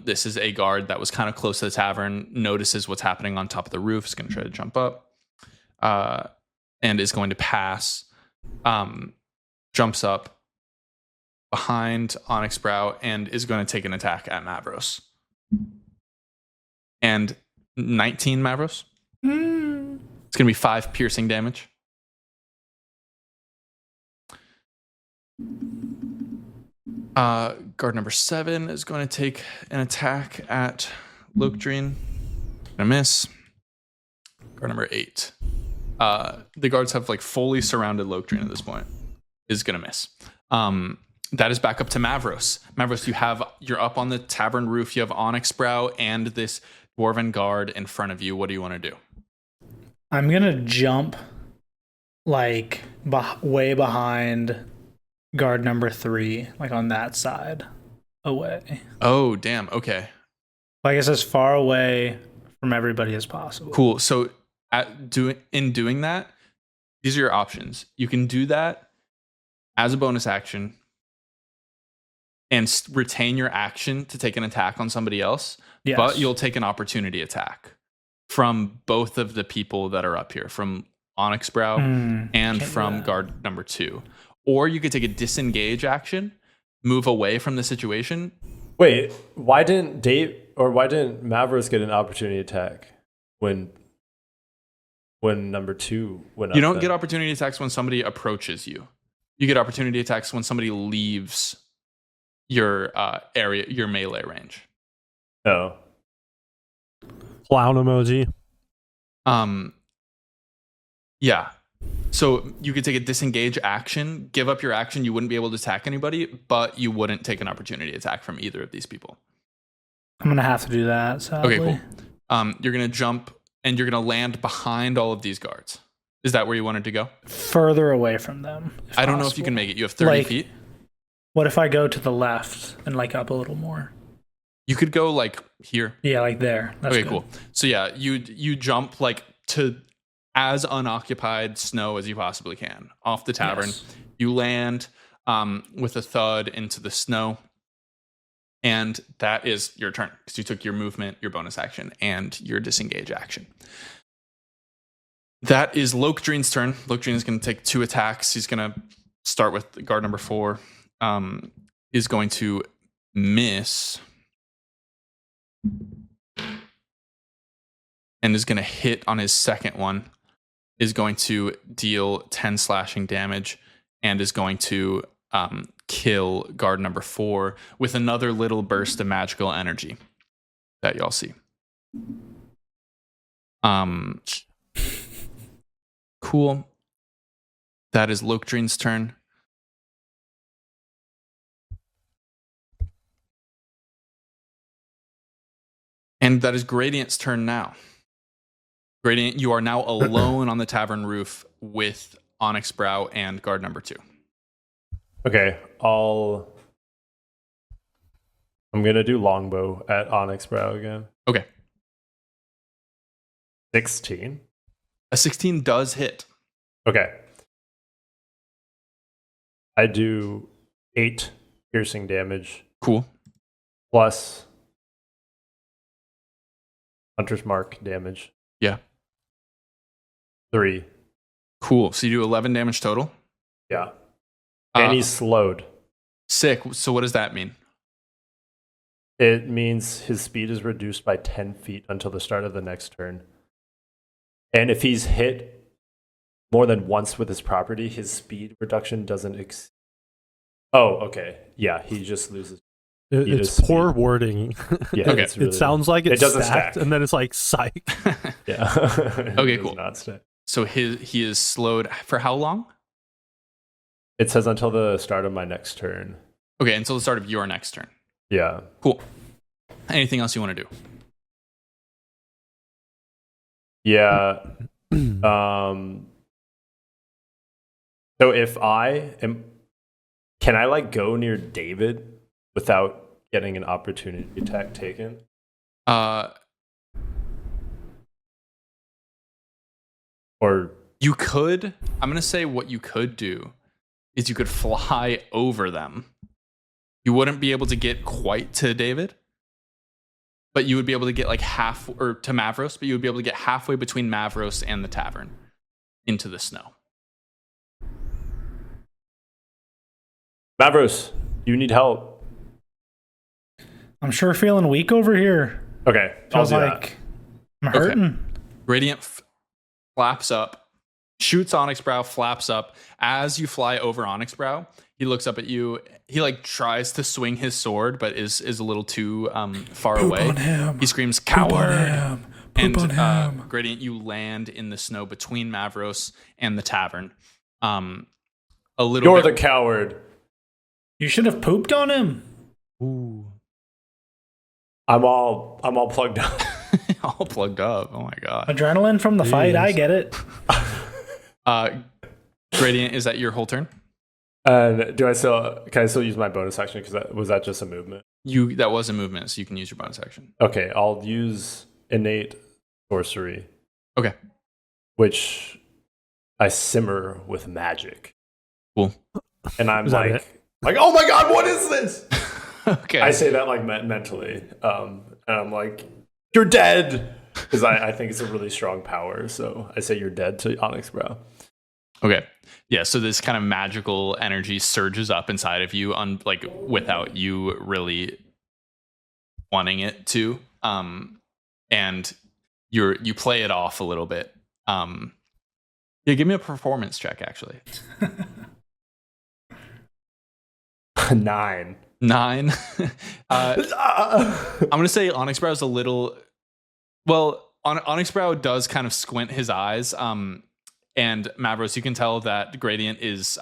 A: This is a guard that was kind of close to the tavern, notices what's happening on top of the roof, is going to try to jump up, and is going to pass. Jumps up behind Onyx Brow and is going to take an attack at Mavros. And 19 Mavros. It's going to be 5 piercing damage. Guard number 7 is going to take an attack at Lokdreen. Gonna miss. Guard number 8. The guards have like fully surrounded Lokdreen at this point. Is gonna miss. That is back up to Mavros. Mavros, you're up on the tavern roof. You have Onyx Brow and this dwarven guard in front of you. What do you want to do?
D: I'm going to jump like way behind guard number 3, like on that side away.
A: Oh, damn. Okay.
D: Like it's as far away from everybody as possible.
A: Cool. So in doing that, these are your options. You can do that as a bonus action and retain your action to take an attack on somebody else,
D: Yes.
A: but you'll take an opportunity attack from both of the people that are up here, from Onyx Brow and from guard number 2. Or you could take a disengage action, move away from the situation.
B: Wait, why didn't Mavros get an opportunity attack when number 2 went up?
A: You don't get opportunity attacks when somebody approaches you. You get opportunity attacks when somebody leaves your area, your melee range.
B: Oh.
C: Clown emoji.
A: Yeah. So you could take a disengage action, give up your action. You wouldn't be able to attack anybody, but you wouldn't take an opportunity attack from either of these people.
D: I'm going to have to do that, sadly.
A: Okay, cool. You're going to jump and you're going to land behind all of these guards. Is that where you wanted to go?
D: Further away from them.
A: I don't know if you can make it. You have 30 feet.
D: What if I go to the left and like up a little more?
A: You could go like here.
D: Yeah, like there. That's
A: okay,
D: good.
A: cool. So yeah, you jump like to as unoccupied snow as you possibly can off the tavern.
D: Yes.
A: You land with a thud into the snow. And that is your turn because you took your movement, your bonus action, and your disengage action. That is Lokdreen's turn. Lokdreen is going to take 2 attacks. He's going to start with guard number 4. Is going to miss and is going to hit on his second one. Is going to deal 10 slashing damage and is going to kill guard number 4 with another little burst of magical energy that y'all see. Cool. That is Lokdreen's turn. And that is Gradient's turn now. Gradient, you are now alone on the tavern roof with Onyx Brow and guard number 2.
B: Okay, I'm gonna do longbow at Onyx Brow again.
A: Okay.
B: 16.
A: A 16 does hit.
B: Okay. I do 8 piercing damage
A: Cool.
B: plus Hunter's Mark damage.
A: Yeah.
B: 3.
A: Cool. So you do 11 damage total.
B: Yeah. And he's slowed.
A: Sick. So what does that mean?
B: It means his speed is reduced by 10 feet until the start of the next turn. And if he's hit more than once with his property, his speed reduction doesn't exceed. Oh, okay. Yeah, he just loses.
C: It's poor wording.
B: Yeah,
A: Okay.
B: it's really,
C: It sounds like it's
B: doesn't
C: stacked,
B: stack.
C: and then it's like psych.
B: Yeah.
A: Okay,
B: It does
A: cool.
B: not stack.
A: So he is slowed for how long?
B: It says until the start of my next turn.
A: Okay, until the start of your next turn.
B: Yeah.
A: Cool. Anything else you want to do?
B: Yeah. So if I am, can I like go near David without getting an opportunity attack taken? Or
A: You could. I'm going to say what you could do is you could fly over them. You wouldn't be able to get quite to David, but you would be able to get like half, or to Mavros, but you would be able to get halfway between Mavros and the tavern into the snow.
B: Mavros, you need help.
D: I'm sure feeling weak over here.
B: Okay, I'll
D: Feels
B: do
D: like I'm hurting.
A: Radiant flaps up, shoots Onyx Brow, flaps up. As you fly over Onyx Brow, he looks up at you. He like tries to swing his sword, but is a little too far away.
D: On him.
A: He screams,
D: Poop on
A: "Coward!"
D: him.
A: And
D: Poop on him.
A: Gradient, you land in the snow between Mavros and the tavern. A little.
B: You're
A: bit,
B: the coward.
D: You should have pooped on him.
A: Ooh.
B: I'm all plugged up.
A: All plugged up. Oh my god.
D: Adrenaline from the fight. I get it.
A: Gradient, is that your whole turn?
B: And can I still use my bonus action? Because was that just a movement?
A: That was a movement, so you can use your bonus action.
B: Okay, I'll use innate sorcery.
A: Okay.
B: Which I simmer with magic.
A: Cool.
B: And I'm
C: Is that
B: like,
C: it?
B: oh my god, what is this?
A: Okay.
B: I say that like mentally, and I'm like, you're dead, because I think it's a really strong power. So I say you're dead to Onyx Brow.
A: Okay. Yeah, so this kind of magical energy surges up inside of you like without you really wanting it to. And you play it off a little bit. Yeah, give me a performance check actually.
B: 9.
A: 9. I'm going to say Onyx Brow is a little, well, Onyx Brow does kind of squint his eyes. And Mavros, you can tell that Gradient is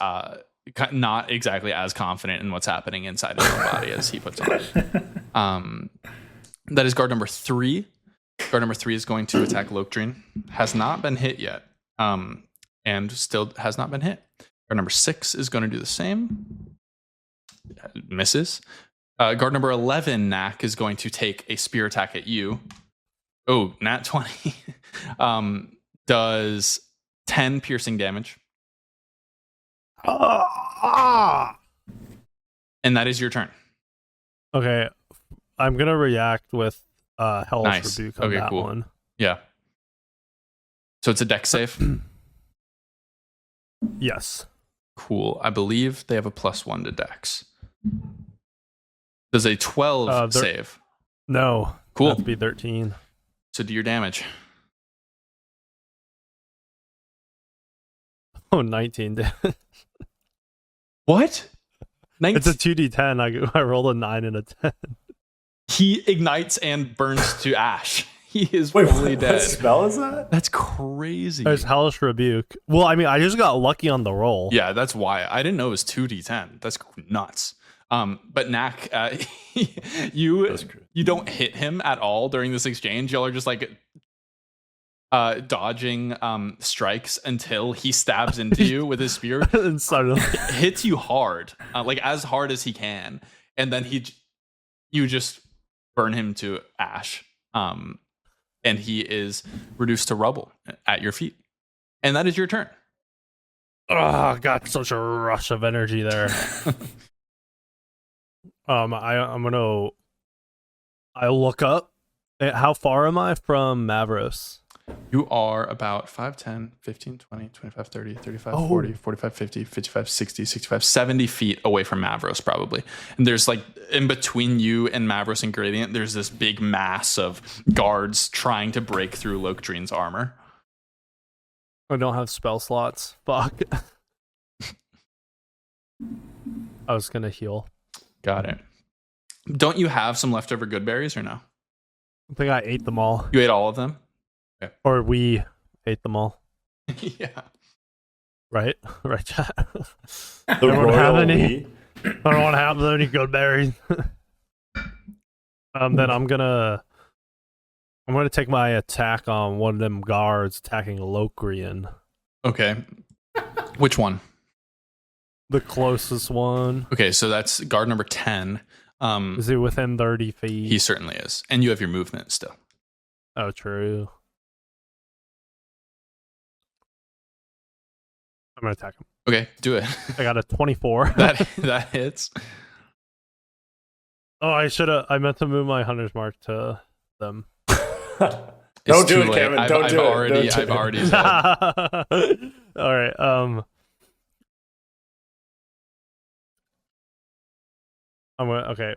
A: not exactly as confident in what's happening inside of your body as he puts on. That is guard number 3. Guard number 3 is going to attack Lokdrin. Has not been hit yet. And still has not been hit. Guard number 6 is going to do the same. Misses. Guard number 11, Knack, is going to take a spear attack at you. Oh, nat 20. Does 10 piercing damage. And that is your turn.
C: Okay, I'm gonna react with Hellish
A: Nice.
C: Rebuke on
A: Okay,
C: that
A: cool.
C: one.
A: Yeah. So it's a dex save.
C: Yes.
A: Cool. I believe they have a +1 to dex. Does a 12 save?
C: No.
A: Cool.
C: That'd be 13.
A: So do your damage.
C: Oh, 19 damage.
A: What?
C: It's a 2d10. I rolled a 9 and a 10.
A: He ignites and burns to ash. He is
B: Wait,
A: fully
B: what
A: dead.
B: spell is that?
A: That's crazy.
C: There's Hellish Rebuke. Well, I mean, I just got lucky on the roll.
A: Yeah, that's why. I didn't know it was 2d10. That's nuts. But Knack, you don't hit him at all during this exchange. Y'all are just like dodging strikes until he stabs into you with his spear.
C: And suddenly,
A: Hits you hard, like as hard as he can, and then you just burn him to ash, and he is reduced to rubble at your feet, and that is your turn.
C: I got such a rush of energy there. I look up. How far am I from Mavros?
A: You are about 5, 10, 15, 20, 25, 30, 35, 40, 45, 50, 55, 60, 65, 70 feet away from Mavros, probably. And there's like in between you and Mavros and Gradient, there's this big mass of guards trying to break through Lokdreen's armor.
C: I don't have spell slots. Fuck. I was gonna heal.
A: Got it. Don't you have some leftover good berries or no?
C: I think I ate them all.
A: You ate all of them?
C: Or we ate them all.
A: Yeah.
C: Right? Right, chat?
B: The
C: I don't
B: royal
C: have any.
B: we.
C: I don't want to have any good berries. Then I'm gonna take my attack on one of them guards attacking Lokdreen.
A: Okay. Which one?
C: The closest one.
A: Okay, so that's guard number 10.
C: Is he within 30 feet?
A: He certainly is. And you have your movement still.
C: Oh, true. I'm gonna attack him.
A: Okay, do it.
C: I got a 24.
A: that hits.
C: Oh, I meant to move my hunter's mark to them.
B: Don't do it, Kevin. Don't do it.
A: I've already said.
C: All right. Okay.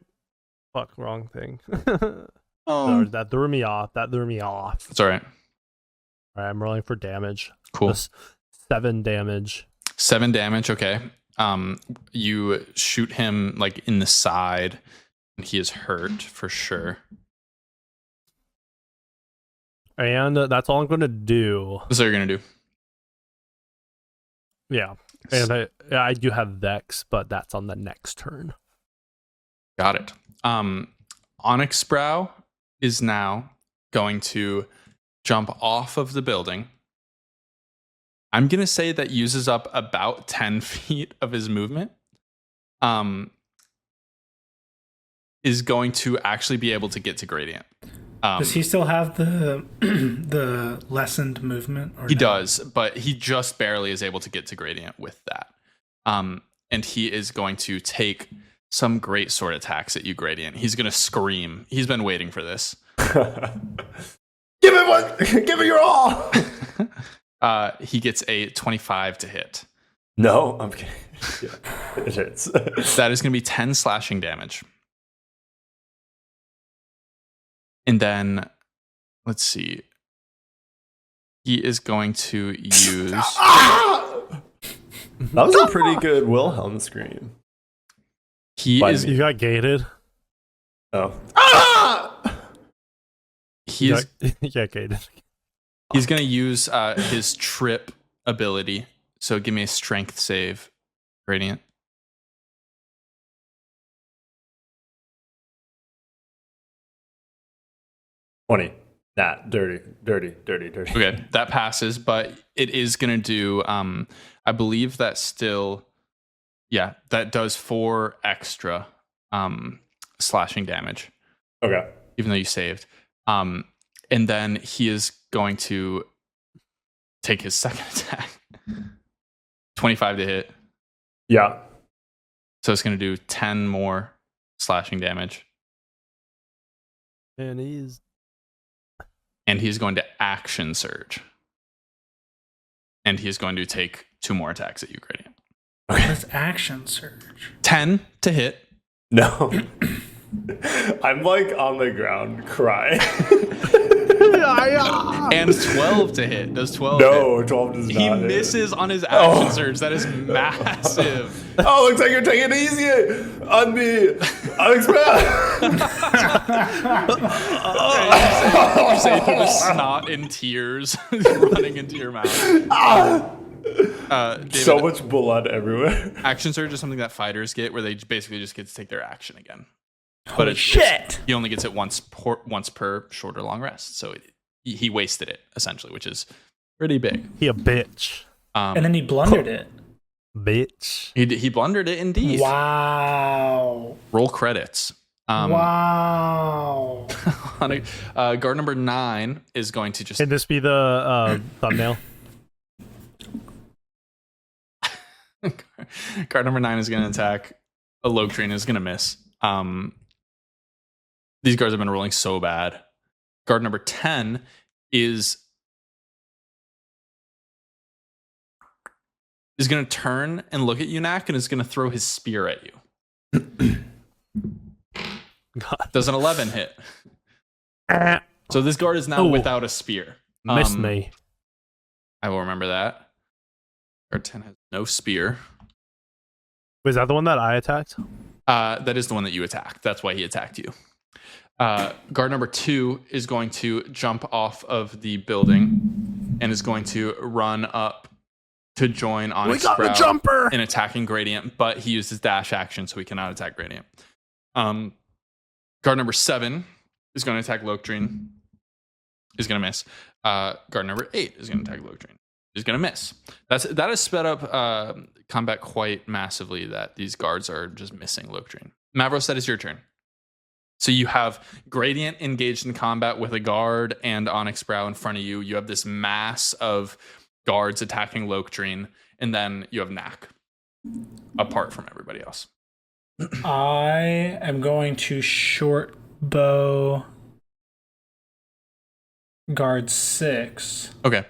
C: Fuck, wrong thing.
A: Oh,
C: That threw me off.
A: it's all right.
C: All right, I'm rolling for damage.
A: Cool.
C: That's 7 damage.
A: 7 damage. Okay. You shoot him like in the side, and he is hurt for sure.
C: And that's all I'm going to do.
A: That's what you're gonna do.
C: Yeah. And I do have Vex, but that's on the next turn.
A: Got it. Onyx Brow is now going to jump off of the building. I'm going to say that uses up about 10 feet of his movement. Is going to actually be able to get to Gradient.
D: Does he still have the the lessened movement? Or
A: He
D: no?
A: does, but he just barely is able to get to Gradient with that. And he is going to take some great sword attacks at you, Gradient. He's going to scream. He's been waiting for this.
B: Give it your all.
A: He gets a 25 to hit.
B: No, I'm kidding. Yeah, it hits.
A: That is going to be 10 slashing damage. And then, let's see. He is going to use...
B: That was a pretty good Wilhelm scream.
A: He
B: By
A: is...
B: me.
C: You got gated?
B: Oh.
A: He is...
C: Yeah, gated.
A: He's going to use his trip ability. So give me a strength save, Radiant.
B: Dirty.
A: Okay, that passes, but it is going to do, I believe that still, yeah, that does 4 extra slashing damage.
B: Okay.
A: Even though you saved. And then he is going to take his second attack. 25 to hit.
B: Yeah.
A: So it's going to do 10 more slashing damage.
C: And
A: he's going to action surge. And he's going to take 2 more attacks at you, Gradient.
D: That's action surge.
A: 10 to hit.
B: No. I'm like on the ground crying.
A: And 12 to hit. Does 12
B: No,
A: hit?
B: 12 does not.
A: He
B: hit.
A: misses on his action surge. That is massive.
B: Oh, looks like you're taking it easy on me.
A: You say through the snot and tears running into your mouth. David,
B: So much blood everywhere.
A: action surge is something that fighters get where they basically just get to take their action again. But
D: Holy shit!
A: he only gets it once per short or long rest. So he wasted it essentially, which is pretty big.
C: He a bitch.
D: And then he blundered it.
C: Bitch.
A: He blundered it indeed.
D: Wow.
A: Roll credits.
D: Wow.
A: Guard number 9 is going to just.
C: Can this be the thumbnail?
A: Guard number 9 is going to attack. A Loctrine is going to miss. These guards have been rolling so bad. Guard number 10 is going to turn and look at you, Knack, and is going to throw his spear at you.
C: God.
A: Does an 11 hit? So this guard is now without a spear.
C: Missed me.
A: I will remember that. Guard 10 has no spear.
C: Was that the one that I attacked?
A: That is the one that you attacked. That's why he attacked you. Guard number 2 is going to jump off of the building and is going to run up to join Onyx
C: We got the
A: Brow
C: jumper!
A: in attacking Gradient, but he used his dash action, so he cannot attack Gradient. Guard number 7 is going to attack Loctrine. Is going to miss. Guard number 8 is going to attack Loctrine. Is going to miss. That has sped up combat quite massively. That these guards are just missing Loctrine. Mavros, that is your turn. So you have Gradient engaged in combat with a guard and Onyx Brow in front of you. You have this mass of guards attacking Loctrine, and then you have Knack apart from everybody else.
D: I am going to short bow guard 6.
A: Okay.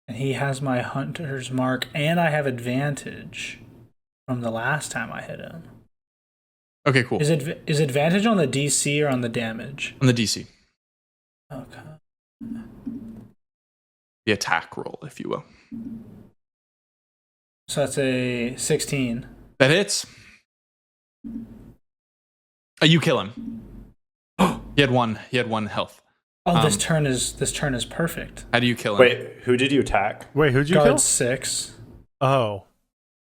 D: And he has my hunter's mark, and I have advantage from the last time I hit him.
A: Okay, cool.
D: Is advantage on the DC or on the damage?
A: On the DC.
D: Okay.
A: The attack roll, if you will.
D: So that's a 16.
A: That hits. You kill him. He had one health.
D: Oh, this turn is perfect.
A: How do you kill him?
B: Wait, who did you attack?
C: Wait, who'd you
D: Guard
C: kill?
D: 6.
C: Oh.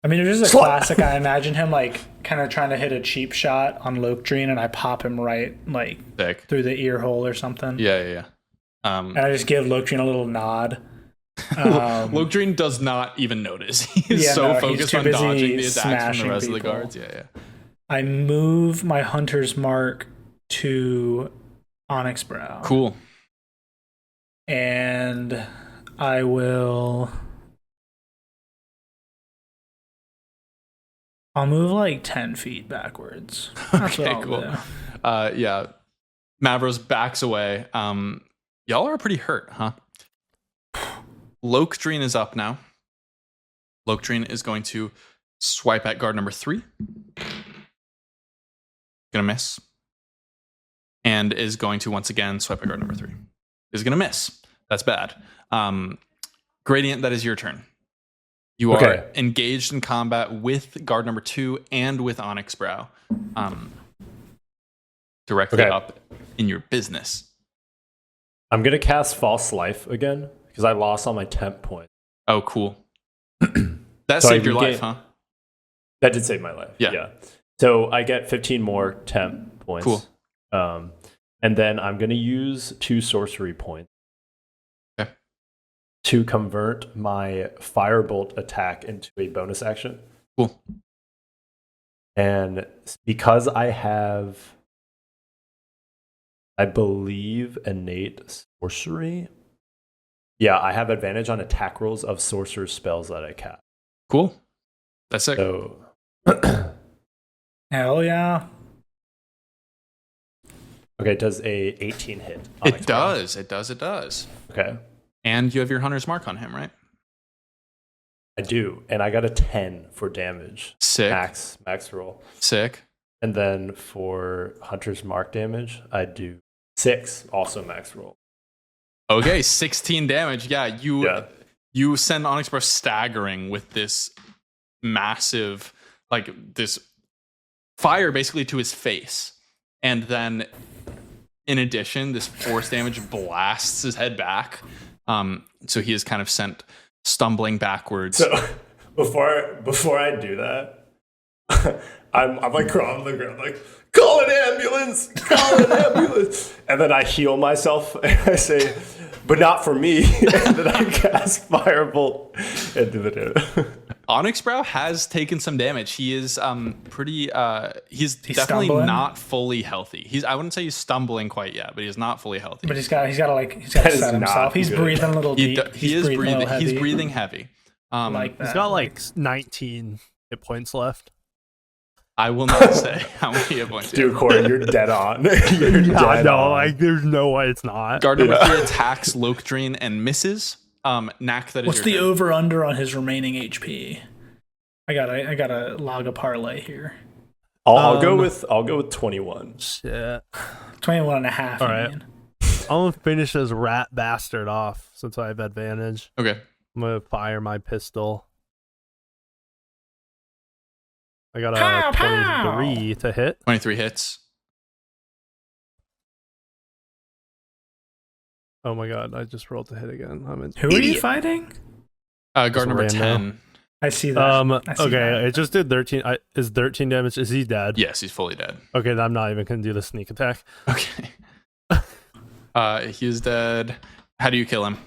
D: I mean, it is a classic. I imagine him like kind of trying to hit a cheap shot on Loctrine, and I pop him right like
A: Sick.
D: through the ear hole or something.
A: Yeah.
D: And I just give Loctrine a little nod.
A: Loctrine does not even notice. He's focused
D: too
A: on
D: busy
A: dodging the attacks from
D: smashing
A: the rest of the
D: people.
A: guards. Yeah.
D: I move my hunter's mark to Onyx Brow.
A: Cool.
D: And I will. I'll move like 10 feet backwards. That's
A: Okay,
D: what
A: cool.
D: I'll do.
A: Yeah. Mavros backs away. Y'all are pretty hurt, huh? Loctrine is up now. Loctrine is going to swipe at guard number 3. Gonna miss. And is going to once again swipe at guard number 3. Is gonna miss. That's bad. Gradient, that is your turn. You are engaged in combat with guard number 2 and with Onyx Brow. Directly up in your business.
B: I'm going to cast False Life again because I lost all my temp points.
A: Oh, cool. That saved your life, huh?
B: That did save my life. Yeah. So I get 15 more temp points.
A: Cool.
B: And then I'm going to use 2 sorcery points to convert my Firebolt attack into a bonus action.
A: Cool.
B: And because I have, I believe, innate sorcery. Yeah, I have advantage on attack rolls of sorcerer spells that I cast.
A: Cool. That's sick.
B: So,
D: Hell yeah.
B: okay, does a 18 hit?
A: It does. It does.
B: Okay.
A: And you have your hunter's mark on him, right?
B: I do. And I got a 10 for damage.
A: Sick.
B: Max roll.
A: Sick.
B: And then for hunter's mark damage, I do 6, also max roll.
A: Okay, 16 damage. Yeah, you send Onyx Brow staggering with this massive, like this fire basically to his face. And then in addition, this force damage blasts his head back. So he is kind of sent stumbling backwards.
B: So before I do that, I'm like crawling on the ground like, call an ambulance, call an ambulance. And then I heal myself and I say, but not for me. And then I cast Firebolt into the dude.
A: Onyx Brow has taken some damage. He is he's definitely
D: stumbling?
A: not fully healthy. I wouldn't say he's stumbling quite yet, but he's not fully healthy.
D: But he's got to
B: That
D: set
B: is
D: himself.
B: not
D: He's
B: good.
D: breathing a little deep.
A: He's
D: heavy.
A: breathing heavy.
D: Like that.
C: He's got like 19 hit points left.
A: I will not say how many hit points.
B: Dude, Corey, you're dead on. You're
C: Yeah,
B: dead
C: no,
B: on.
C: like there's no way it's not.
A: Gardner with the attacks Locdrine and misses. Knack, that is
D: What's
A: your
D: the
A: turn.
D: over under on his remaining HP? I gotta log a parlay here.
B: I'll go with 21.
C: Shit.
D: 21 and a half.
C: All
D: I
C: right.
D: mean.
C: I'm gonna finish this rat bastard off since I have advantage.
A: Okay.
C: I'm gonna fire my pistol. I got a
D: Pow,
C: 23 to hit.
A: 23 hits.
C: Oh my god, I just rolled to hit again. I'm an
D: Who are you
C: idiot.
D: fighting?
A: Guard number
C: random.
A: 10.
D: I see that. I see
C: Okay,
D: that.
C: it just did 13. Is 13 damage? Is he dead?
A: Yes, he's fully dead.
C: Okay, then I'm not even gonna do the sneak attack.
A: Okay. He is dead. How do you kill him?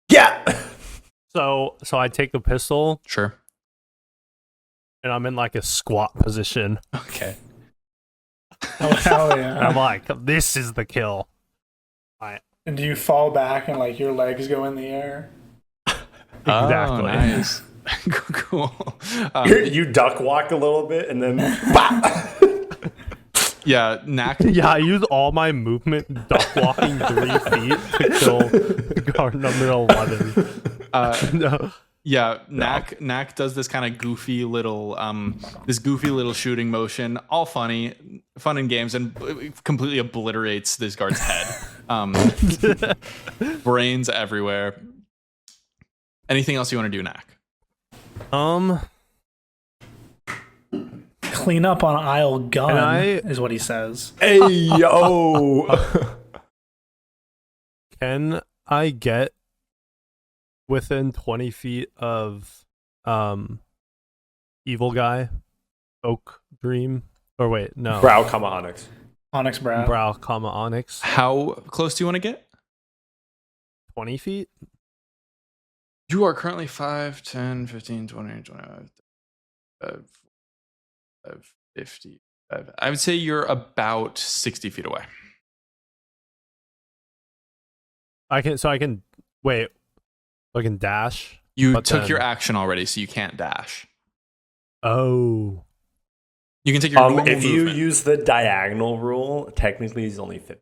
B: Yeah.
C: So I take the pistol
A: Sure.
C: and I'm in like a squat position.
A: Okay.
D: Oh hell
C: And
D: yeah!
C: I'm like, this is the kill.
D: And do you fall back and like your legs go in the air?
C: Exactly.
A: Oh, nice. Cool.
B: You duck walk a little bit and then
A: Yeah, Knack.
C: Yeah, I use all my movement duck walking 3 feet to kill guard number 11. No.
A: Yeah, Knack does this kind of goofy little shooting motion, all fun in games, and completely obliterates this guard's head. Brains everywhere. Anything else you want to do, Knack?
D: Clean up on aisle gun is what he says.
B: hey yo.
C: Can I get within 20 feet of evil guy, Oak Dream? Or wait, no.
B: Brow, comma, Onyx.
D: Onyx Brow.
C: Brow, comma, Onyx.
A: How close do you want to get?
C: 20 feet?
A: You are currently 5, 10, 15, 20, 25, 50. I would say you're about 60 feet away.
C: I can wait. I can dash.
A: You
C: But
A: took
C: then-
A: your action already, so you can't dash.
C: Oh.
A: You can take your normal
B: If you
A: movement.
B: use the diagonal rule, technically he's only 50.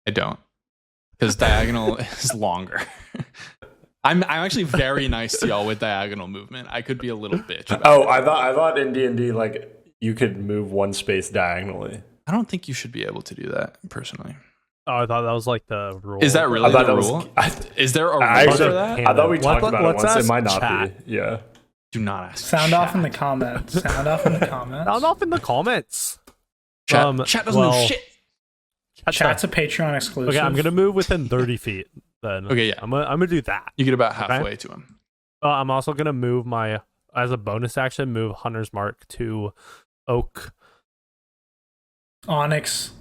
A: I don't, because diagonal is longer. I'm actually very nice to y'all with diagonal movement. I could be a little bitch.
B: Oh, I thought in D&D like you could move one space diagonally.
A: I don't think you should be able to do that personally.
C: Oh, I thought that was like the rule.
A: Is that really
B: I thought
A: the
B: that was-
A: rule?
B: I-
A: Is there a rule
B: I
A: for
B: actually-
A: that?
B: I thought we talked about it
C: let's
B: once. It
C: ask
B: might not
C: chat.
B: be. Yeah.
A: Do not ask.
D: Sound off in the
A: chat.
D: comments. Sound off in the comments.
C: Sound off in the comments.
A: Chat doesn't know shit.
D: Chat's a Patreon exclusive.
C: Okay, I'm gonna move within 30 feet. Then
A: Okay, yeah.
C: I'm gonna do that.
A: You get about halfway to him.
C: I'm also gonna move my as a bonus action move Hunter's Mark to Oak
D: Onyx.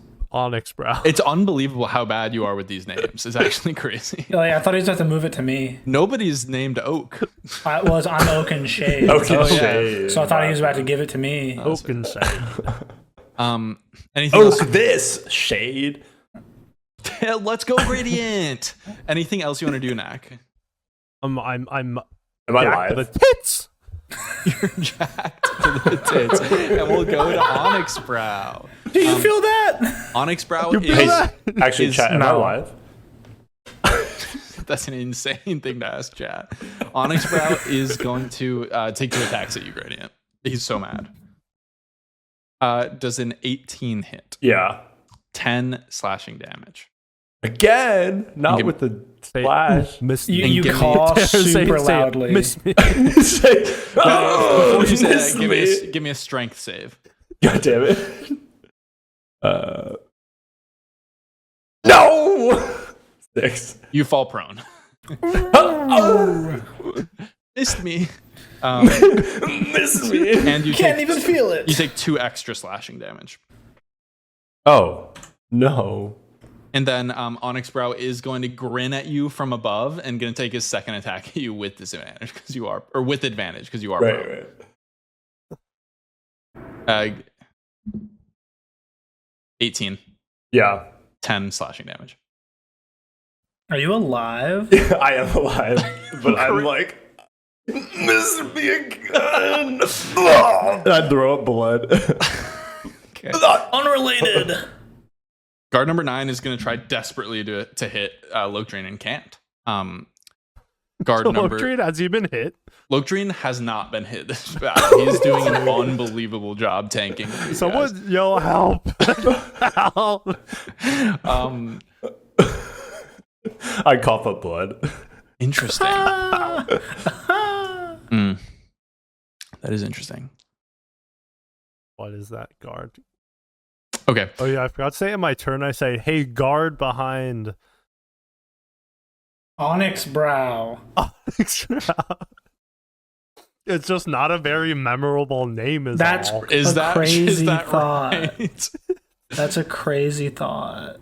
C: Brow.
A: It's unbelievable how bad you are with these names. It's actually crazy.
D: Like, I thought he was about to move it to me.
A: Nobody's named Oak.
D: I'm Oak and Shade.
B: Okay.
A: Oh, yeah.
B: shade.
D: So I thought he was about to give it to me.
C: Oak and Shade.
A: Anything
B: Oh,
A: else?
B: this shade.
A: Let's go, Gradient. Anything else you want to do, Knack?
C: I'm
B: Am I
C: back to
B: live?
C: the tits.
A: You're jacked to the tits. And we'll go to Onyx Brow.
D: Do you feel that?
A: Onyx Brow
C: You feel
A: is...
C: that?
B: Actually,
A: Is-
B: chat. Am I
D: no.
B: live?
A: That's an insane thing to ask, chat. Onyx Brow is going to take 2 attacks at you, Gradient. He's so mad. Does an 18 hit.
B: Yeah.
A: 10 slashing damage.
B: Again, not
A: Give-
B: with the splash.
C: Miss
D: You,
C: me.
D: you
A: give me-
D: call
C: Say-
D: super
C: say it.
D: loudly.
C: Miss me.
B: Oh,
A: Before you say
B: miss
A: that,
B: me.
A: give me a strength save.
B: God damn it. No! 6.
A: You fall prone. Missed me.
B: Miss me.
A: And you
D: Can't
A: take,
D: even feel it.
A: You take 2 extra slashing damage.
B: Oh, no.
A: And then Onyx Brow is going to grin at you from above and going to take his second attack at you with disadvantage because you are, or with advantage because you are.
B: Right.
A: 18.
B: Yeah.
A: 10 slashing damage.
D: Are you alive?
B: I am alive, but I'm like, miss me again. I throw up blood.
A: Okay.
D: Unrelated.
A: Guard number 9 is going to try desperately to hit Lokdreen and can't. Guard
C: So
A: number
C: Lokdreen, has he been hit?
A: Lokdreen has not been hit this battle. He's doing an unbelievable job tanking. for you guys.
C: Someone yell help. Help.
B: I cough up blood.
A: Interesting. That is interesting.
C: What is that, guard?
A: Okay.
C: Oh yeah, I forgot to say in my turn I say, hey, guard behind.
D: Onyx Brow.
C: It's just not a very memorable name is
D: That's
C: all.
A: Is
D: a
A: that
D: crazy
A: that
D: thought.
A: right?
D: That's a crazy thought.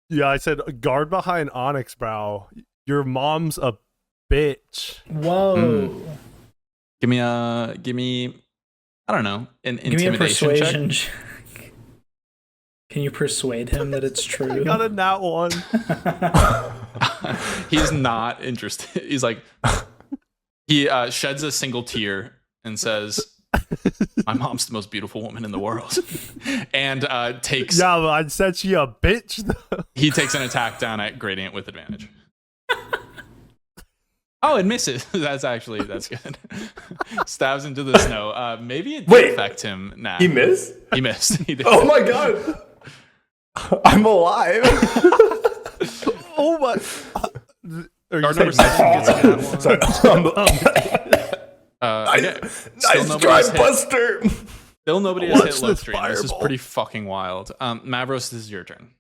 C: Yeah, I said guard behind Onyx Brow. Your mom's a bitch.
D: Whoa.
A: Give me I don't know, an
D: Give me a
A: intimidation check.
D: persuasion check. Can you persuade him that it's true?
C: I got a nat one.
A: He's not interested. He's like, he sheds a single tear and says, my mom's the most beautiful woman in the world. And takes
C: Yeah, but I said she a bitch though.
A: he takes an attack down at Gradient with advantage. Oh, it misses. That's good. Stabs into the snow. Maybe it did affect him. Nah.
B: He missed?
A: He missed. He did.
B: Oh my god. I'm alive.
C: Oh my. Are you
A: Guard number
C: saying-
A: 7 gets a nat one.
B: Sorry.
A: Okay.
B: Nice try, Buster.
A: Still nobody has hit
C: Watch this
A: Lokdreen. This is
C: fireball.
A: pretty fucking wild. Mavros, this is your turn.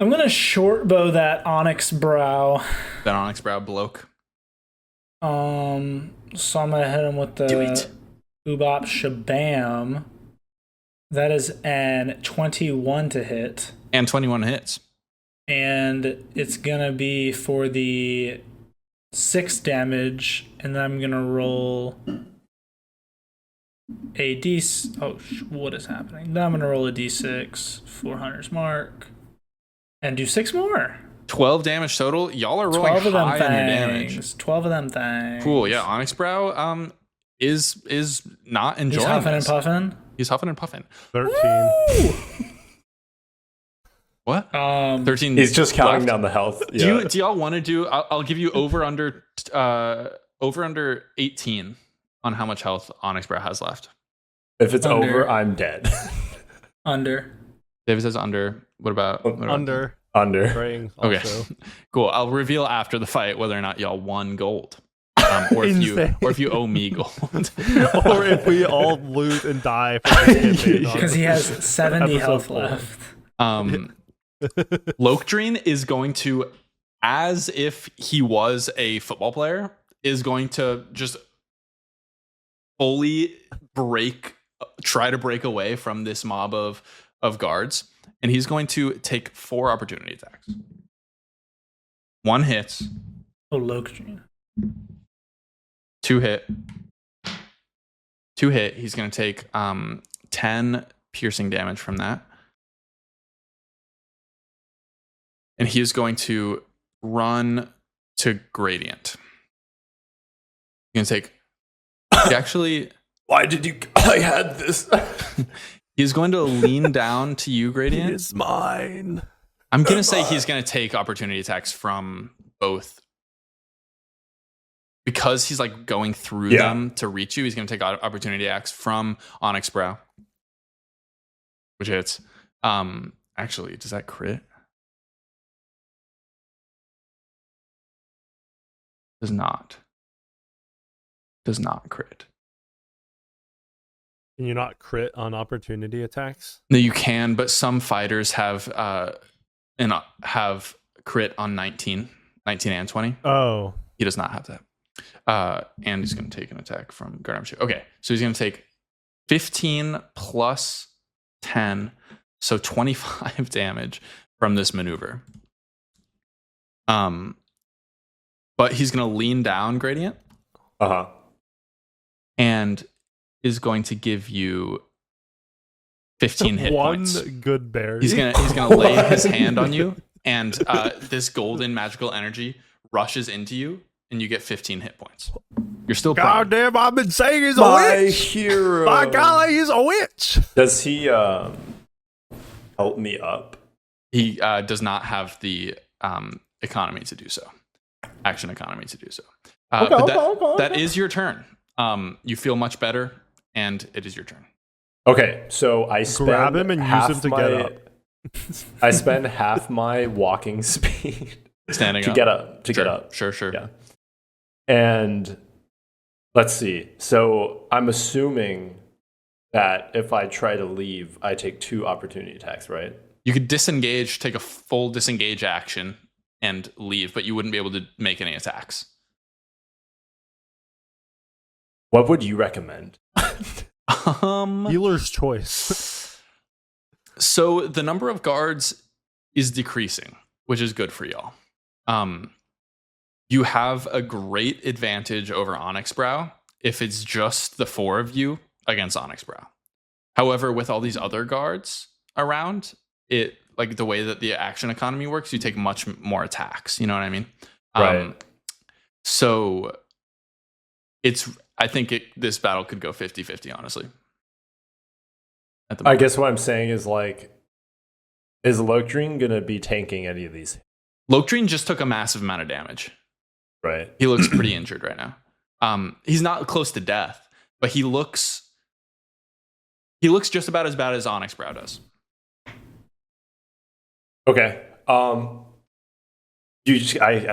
D: I'm gonna short bow that Onyx Brow.
A: That Onyx Brow bloke.
D: So I'm gonna hit him with
A: Do
D: the
A: it.
D: Oobop Shabam. That is an 21 to hit.
A: And 21 hits.
D: And it's gonna be for the 6 damage, and then I'm gonna roll a d. What is happening? Then I'm gonna roll a d6 for Hunter's Mark, and do 6 more.
A: 12 damage total. Y'all are rolling
D: 12 of them
A: high on your damage.
D: things. 12 of them things.
A: Cool. Yeah, Onyx Brow is not
D: He's
A: enjoying
D: huffing
A: this.
D: and puffing.
A: He's huffing and puffing.
C: 13.
A: What? 13.
B: He's just counting
A: left.
B: down the health.
A: Do y'all want to do? I'll give you over under 18 on how much health Onyx Brow has left.
B: If it's
D: Under.
B: over, I'm dead.
D: Under.
A: David says under. What about
C: Under.
B: Under.
C: Praying
A: Okay,
C: also.
A: cool. I'll reveal after the fight whether or not y'all won gold, or
C: Insane.
A: if you owe me gold.
C: Or if we all lose and die for this campaign.
D: Because he has 70
C: Episode
D: health
C: 4.
D: left.
A: Lokdreen is going to, as if he was a football player, is going to just fully try to break away from this mob of guards, and he's going to take 4 opportunity attacks. 1 hit,
D: Oh, Lokdreen.
A: 2 hit, 2 hit. He's going to take 10 piercing damage from that. And he is going to run to Gradient. He's going to take... He actually...
B: Why did you? I had this.
A: He's going to lean down to you,
C: It
A: Gradient.
C: is mine.
A: I'm going to say he's going to take opportunity attacks from both. Because he's like going through them to reach you, he's going to take opportunity attacks from Onyx Brow. Which hits. Actually, does that crit? Does not crit.
C: Can you not crit on opportunity attacks?
A: No, you can, but some fighters have crit on 19 and 20.
C: Oh.
A: He does not have that. And he's going to take an attack from guard number 2. Okay, so he's going to take 15 plus 10, so 25 damage from this maneuver. But he's going to lean down, Gradient.
B: Uh-huh.
A: And is going to give you 15 hit
C: One
A: points.
C: good berry.
A: He's gonna lay his hand on you, and this golden magical energy rushes into you, and you get 15 hit points. You're still prone.
C: God damn, I've been saying he's a
B: My
C: witch.
B: hero.
C: My golly, he's a witch.
B: Does he help me up?
A: He does not have the economy to do so. Action economy to do so. That is your turn. You feel much better, and it is your turn.
B: Okay, so I spend
C: Grab him and use him to get up.
B: I spend half my walking speed
A: Standing
B: to
A: up.
B: get up.
A: Sure.
B: Get up.
A: Sure.
B: Yeah. And let's see. So I'm assuming that if I try to leave, I take 2 opportunity attacks, right?
A: You could disengage, take a full disengage action, and leave, but you wouldn't be able to make any attacks.
B: What would you recommend?
C: Healer's choice.
A: So the number of guards is decreasing, which is good for y'all. You have a great advantage over Onyx Brow if it's just the 4 of you against Onyx Brow. However, with all these other guards around, it like the way that the action economy works, you take much more attacks. You know what I mean?
B: Right.
A: So I think this battle could go 50-50, honestly.
B: I guess what I'm saying is like, is Lokdring gonna be tanking any of these?
A: Lokdring just took a massive amount of damage.
B: Right.
A: He looks pretty injured right now. He's not close to death, but he looks just about as bad as Onyx Brow does.
B: Okay. I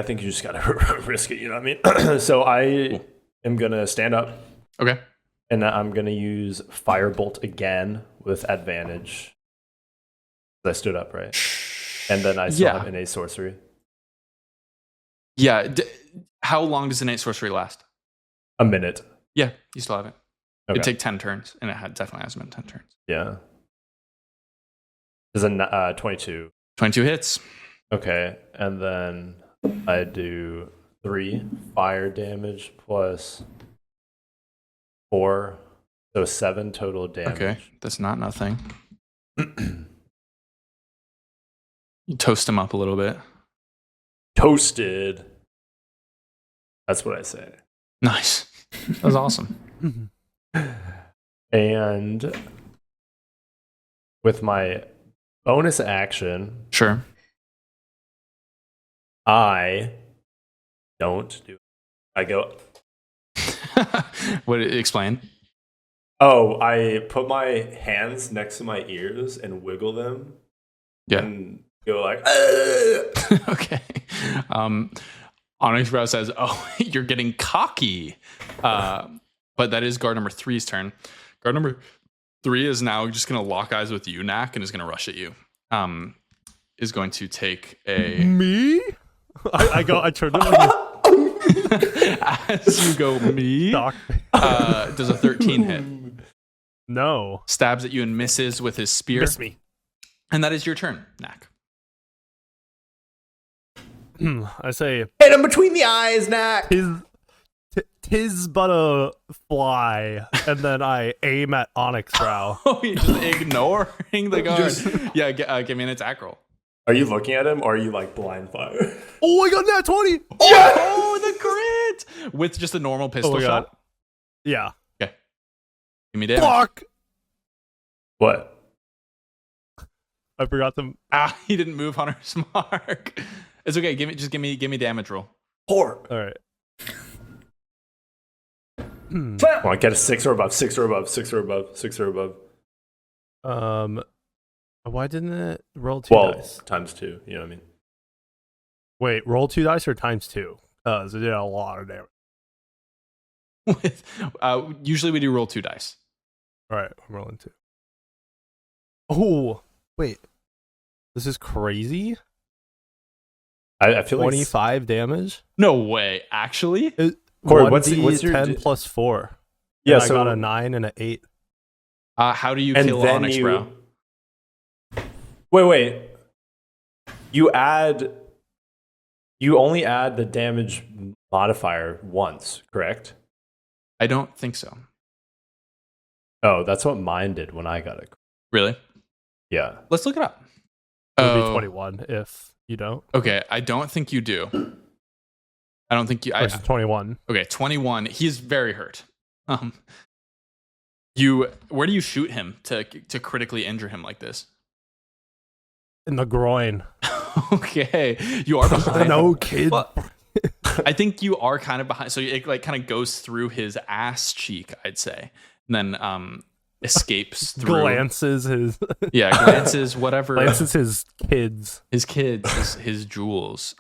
B: think you just gotta risk it. You know what I mean? So I am gonna stand up.
A: Okay.
B: And I'm gonna use Firebolt again with advantage. I stood up, right? And then I still have innate sorcery.
A: Yeah. How long does innate sorcery last?
B: A minute.
A: Yeah, you still have it.
B: Okay.
A: It'd take 10 turns, and definitely has been 10 turns.
B: Yeah. There's a 22.
A: 22 hits.
B: Okay, and then I do 3 fire damage plus 4, so 7 total damage.
A: Okay, that's not nothing. You toast him up a little bit.
B: Toasted. That's what I say.
A: Nice. That was awesome.
B: And with my bonus action,
A: Sure.
B: I don't do it. I go,
A: What explain?
B: oh, I put my hands next to my ears and wiggle them.
A: Yeah.
B: And go like,
A: Okay. Onyx Brow says, "Oh, you're getting cocky," but that is guard number 3's turn. Guard number 3 is now just going to lock eyes with you, Knack, and is going to rush at you. Is going to take a
C: Me? I turned it on
A: as you go me.
C: Doc.
A: Does a 13 hit?
C: No.
A: Stabs at you and misses with his spear.
C: Miss me.
A: And that is your turn, Knack.
C: I say,
B: hit him between the eyes, Knack.
C: tis but a fly, and then I aim at Onyx Brow.
A: Oh, you're just ignoring the guard. Yeah, give me an attack roll.
B: Are you looking at him or are you like blind fire?
C: Oh, I got that 20!
A: Oh, the crit! With just a normal pistol
C: Oh my God.
A: shot?
C: Yeah.
A: Okay. Give me damage.
C: Fuck!
B: What?
C: I forgot them.
A: He didn't move Hunter's mark. It's okay. Give me damage roll.
B: 4.
C: All right.
B: Come on, get a 6 or above, 6 or above, 6 or above, 6 or above.
C: Why didn't it roll 2 dice?
B: Times 2, you know what I mean?
C: Wait, roll 2 dice or times 2? It did a lot of damage.
A: Usually we do roll 2 dice.
C: All right, I'm rolling 2. Oh, wait. This is crazy.
B: I feel like
C: 25 damage.
A: No way. Actually?
B: Corey,
C: 1d10
B: what's your
C: plus 4.
B: Yeah,
C: And
B: so
C: I got a 9 and an 8.
A: How do you
B: and
A: kill
B: then
A: Onyx Brow?
B: Wait. You only add the damage modifier once, correct?
A: I don't think so.
B: Oh, that's what mine did when I got it.
A: Really?
B: Yeah.
A: Let's look it up.
C: It would be 21 if you don't.
A: Okay, I don't think you do. I don't think you.
C: Versus 21.
A: Okay, 21. He's very hurt. Where do you shoot him to critically injure him like this?
C: In the groin.
A: Okay, you are behind.
C: No, kid.
A: Well, I think you are kind of behind. So it like kind of goes through his ass cheek, I'd say, and then escapes through.
C: Glances his.
A: Yeah, glances whatever.
C: Glances his kids.
A: His kids, his jewels.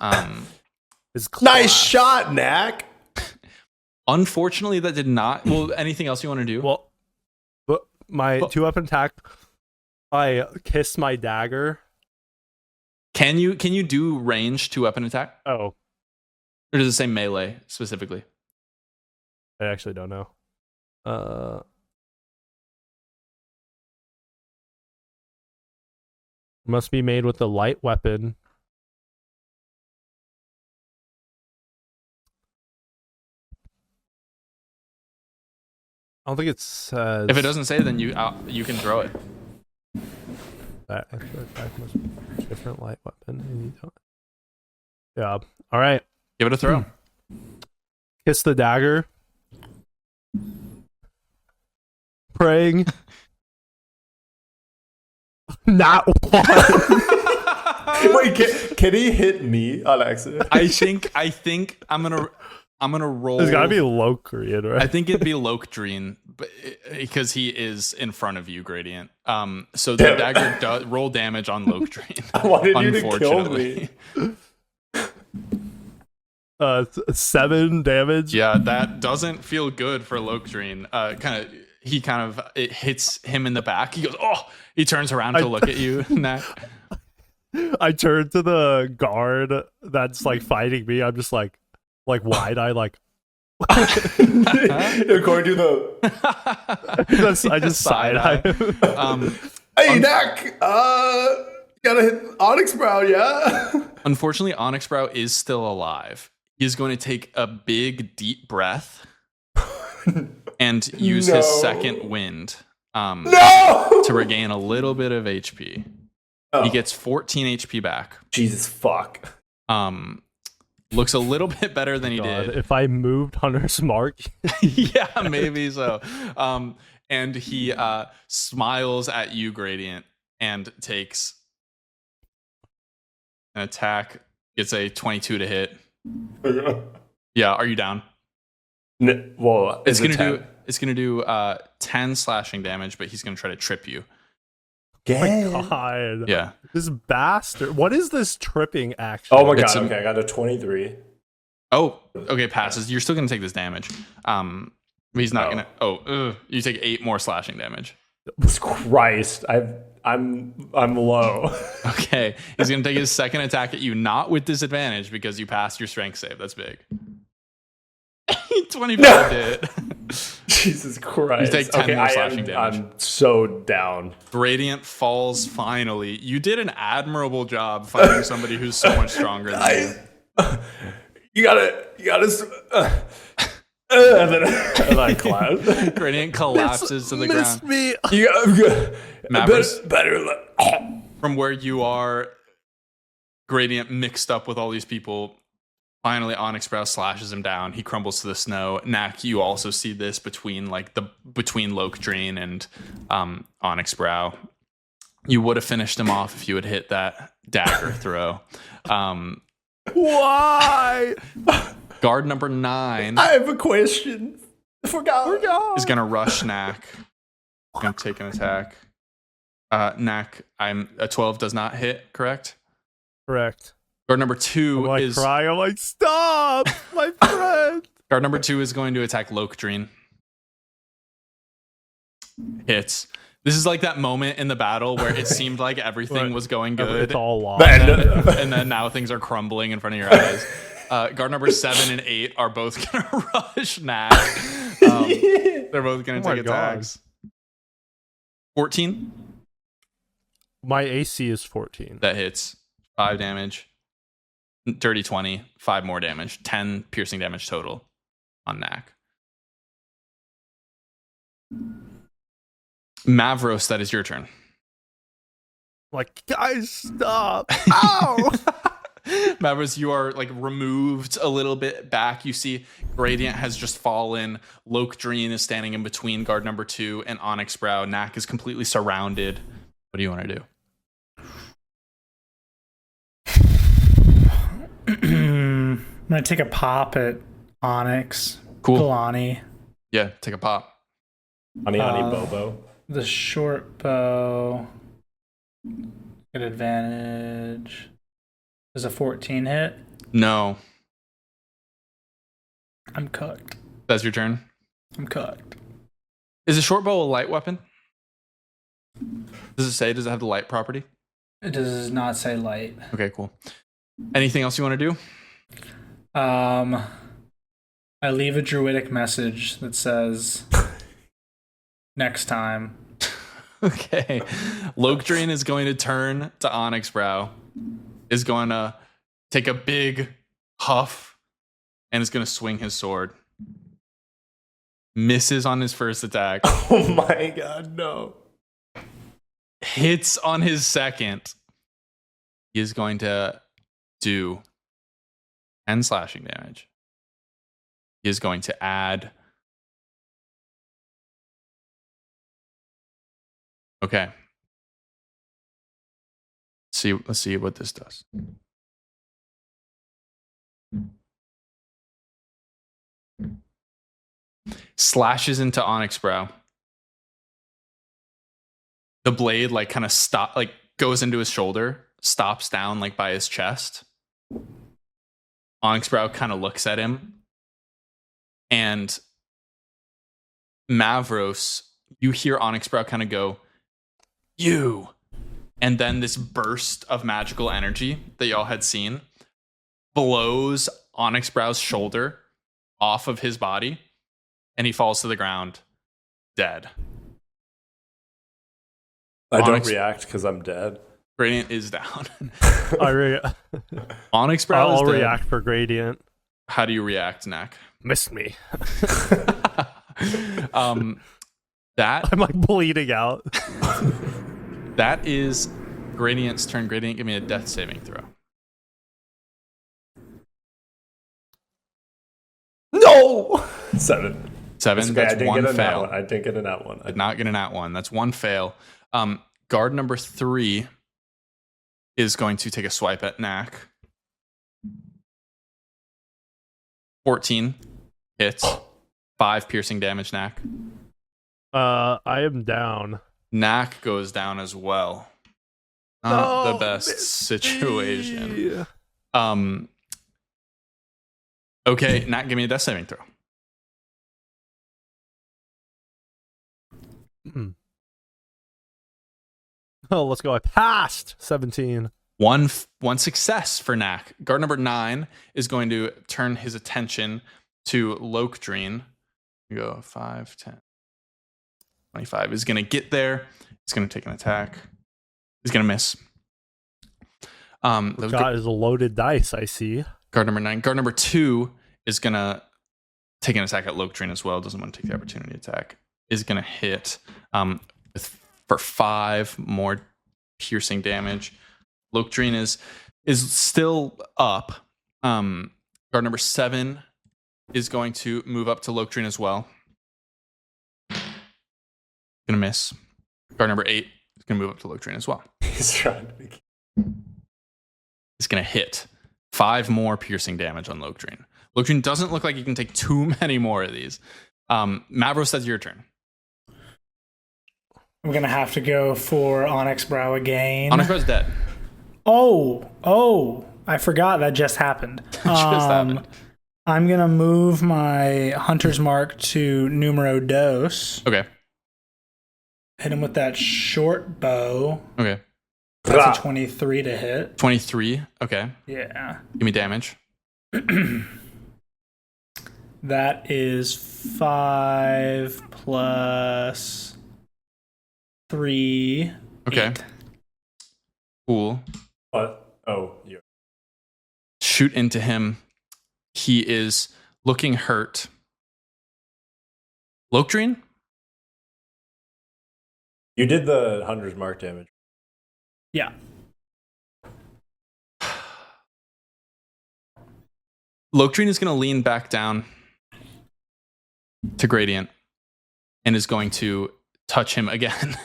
C: His
B: Nice
C: class.
B: shot, Knack.
A: Unfortunately, that did not. Well, anything else you want to do?
C: Well, but my 2-weapon attack, I kiss my dagger.
A: Can you do range 2-weapon attack?
C: Oh,
A: Or does it say melee specifically?
C: I actually don't know. Must be made with a light weapon. I don't think it says.
A: If it doesn't say, then you can throw it.
C: That extra attack must be a different light weapon. And you don't. Yeah. All right.
A: Give it a throw.
C: Kiss the dagger. Praying. Not one.
B: Wait, can he hit me on accident?
A: I think I'm gonna roll.
C: There's gotta be Locrian, right?
A: I think it'd be Lokdreen, but because he is in front of you, Gradient. So the dagger does roll damage on Lokdreen.
B: I wanted you to kill me.
C: 7 damage.
A: Yeah, that doesn't feel good for Lokdreen. It hits him in the back. He goes, oh! He turns around to look at you. Knack.
C: I turn to the guard that's like fighting me. I'm just like wide eye, like.
B: According to the.
C: I just side eye.
B: Hey, Knack! Gotta hit Onyx Brow, yeah?
A: Unfortunately, Onyx Brow is still alive. He's going to take a big, deep breath and use his second wind
B: No!
A: to regain a little bit of HP.
B: Oh.
A: He gets 14 HP back.
B: Jesus fuck.
A: Looks a little bit better than he
C: God,
A: did.
C: if I moved Hunter's Mark.
A: Yeah, maybe so. And he smiles at you, Gradient, and takes an attack. Gets a 22 to hit. Yeah, are you down?
B: Well,
A: It's gonna do 10 slashing damage, but he's gonna try to trip you.
C: God.
A: Yeah.
C: This bastard. What is this tripping action?
B: Oh my god,
A: It's
B: okay, I got a 23.
A: Oh, okay, passes. You're still gonna take this damage. He's not gonna. Oh, you take 8 more slashing damage.
B: Christ, I'm low.
A: Okay, he's gonna take his second attack at you, not with disadvantage because you passed your strength save. That's big. 25 did.
B: Jesus Christ.
A: You take 10 more slashing damage.
B: I'm so down.
A: Gradient falls finally. You did an admirable job fighting somebody who's so much stronger than you.
B: You gotta. And then I collapse.
A: Gradient collapses to the ground.
C: Me.
A: Mavros,
B: better.
A: from where you are, Gradient mixed up with all these people. Finally, Onyx Brow slashes him down. He crumbles to the snow. Knack, you also see this between Lokdreen and Onyx Brow. You would have finished him off if you had hit that dagger throw.
C: Why?
A: Guard number 9
B: I have a question. I forgot.
A: is gonna rush Knack. Gonna take an attack. Knack, a 12 does not hit, correct?
C: Correct.
A: Guard number 2
C: I'm like
A: is
C: crying. I'm like, stop, my friend.
A: guard number 2 is going to attack Lokdreen. Hits. This is like that moment in the battle where it seemed like everything
C: Right.
A: was going good.
C: It's all lost.
A: And then now things are crumbling in front of your eyes. Guard number 7 and 8 are both going to rush Knack. They're both going to
C: Oh my
A: take
C: God.
A: attacks. 14?
C: My AC is 14.
A: That hits. 5 damage. Dirty 20. 5 more damage. 10 piercing damage total on Knack. Mavros, that is your turn.
C: Like, guys, stop. Ow!
A: Mavros, you are like removed a little bit back. You see Gradient has just fallen. Lokdreen is standing in between guard number 2 and Onyx Brow. Knack is completely surrounded. What do you want to do?
D: I'm gonna take a pop at Onyx.
A: Cool.
D: Kalani.
A: Yeah, take a pop.
B: Honey, Bobo.
D: The short bow. Get advantage. Does a 14 hit?
A: No.
D: I'm cooked.
A: That's your turn.
D: I'm cooked.
A: Is a short bow a light weapon? Does it have the light property?
D: It does not say light.
A: Okay, cool. Anything else you want to do?
D: I leave a druidic message that says, next time.
A: Okay. Lokdreen is going to turn to Onyx Brow, is going to take a big huff, and is going to swing his sword. Misses on his first attack.
B: Oh my god, no.
A: Hits on his second. He is going to do 10 slashing damage. He is going to add. Okay. Let's see what this does. Slashes into Onyx Brow. The blade like kind of goes into his shoulder, stops down like by his chest. Onyx Brow kind of looks at him. And Mavros, you hear Onyx Brow kind of go, "You." And then this burst of magical energy that y'all had seen blows Onyx Brow's shoulder off of his body, and he falls to the ground, dead.
B: I don't
A: Onyx-
B: react because I'm dead.
A: Gradient is down. Onyx Brow
C: I'll
A: is dead.
C: react for Gradient.
A: How do you react, Knack?
C: Missed me.
A: That
C: I'm like bleeding out.
A: that is Gradient's turn. Gradient, give me a death saving throw.
B: No! 7.
A: 7.
B: Okay,
A: That's
B: I didn't
A: one
B: get a nat
A: fail.
B: one. I didn't get a nat one.
A: Did not get a nat 1. That's one fail. Guard number 3 is going to take a swipe at Knack. 14 hits. 5 piercing damage, Knack.
C: I am down.
A: Knack goes down as well. Not the
C: No,
A: best
C: missed
A: situation.
C: me.
A: Okay, Knack, give me a death saving throw.
C: Oh, let's go. I passed 17.
A: One success for Knack. Guard number 9 is going to turn his attention to Lokdreen. You go 5, 10, 25. He's going to get there. He's going to take an attack. He's going to miss.
C: Got his loaded dice, I see.
A: Guard number 9. Guard number 2 is going to take an attack at Lokdreen as well. Doesn't want to take the opportunity attack. Is going to hit for 5 more piercing damage. Lokdreen is still up. Guard number 7 is going to move up to Lokdreen as well. Gonna miss. Guard number 8 is gonna move up to Lokdreen as well.
B: He's trying to be.
A: It's gonna hit 5 more piercing damage on Lokdreen. Lokdreen doesn't look like you can take too many more of these. Mavros, that's your turn.
D: I'm gonna have to go for Onyx Brow again.
A: Onyx Brow's dead.
D: Oh, I forgot that just happened.
A: Just happened.
D: I'm gonna move my Hunter's Mark to numero dos,
A: Okay.
D: Hit him with that short bow.
A: Okay.
D: That's a 23 to hit.
A: 23. Okay.
D: Yeah.
A: Give me damage.
D: That is 5 plus 3.
A: Okay.
D: 8.
A: Cool.
B: What? Oh, yeah.
A: Shoot into him. He is looking hurt. Lokdreen?
B: You did the Hunter's Mark damage.
D: Yeah.
A: Lokdreen is going to lean back down to Gradient and is going to touch him again.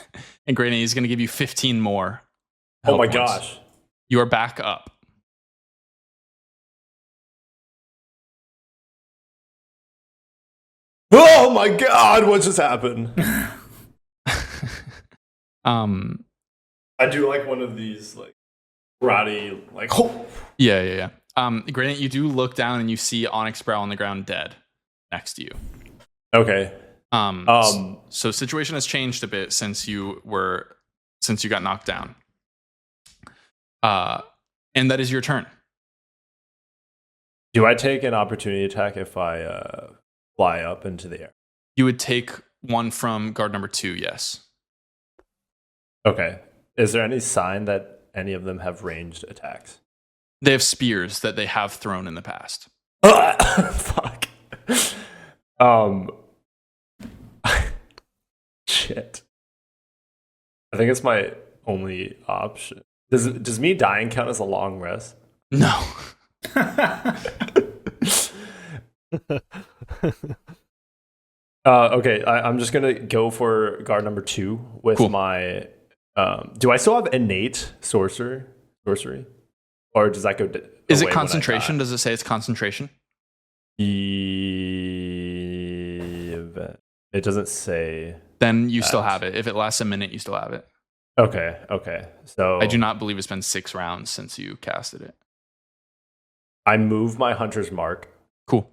A: And Gradient is going to give you 15 more.
B: Oh my
A: health points.
B: gosh.
A: You are back up.
B: Oh my god, what just happened? I do like one of these like karate like
A: Yeah. Gradient, you do look down and you see Onyx Brow on the ground dead next to you.
B: Okay.
A: So situation has changed a bit since you got knocked down. And that is your turn.
B: Do I take an opportunity attack if I fly up into the air?
A: You would take one from guard number 2, yes.
B: Okay. Is there any sign that any of them have ranged attacks?
A: They have spears that they have thrown in the past.
B: Fuck. Shit. I think it's my only option. Does me dying count as a long rest?
A: No.
B: Okay, I'm just gonna go for guard number 2 with my. Do I still have innate sorcery, or does that go?
A: Is it concentration? Does it say it's concentration?
B: It doesn't say.
A: Then you still have it. If it lasts a minute, you still have it.
B: Okay. So
A: I do not believe it's been 6 rounds since you casted it.
B: I move my Hunter's Mark.
A: Cool.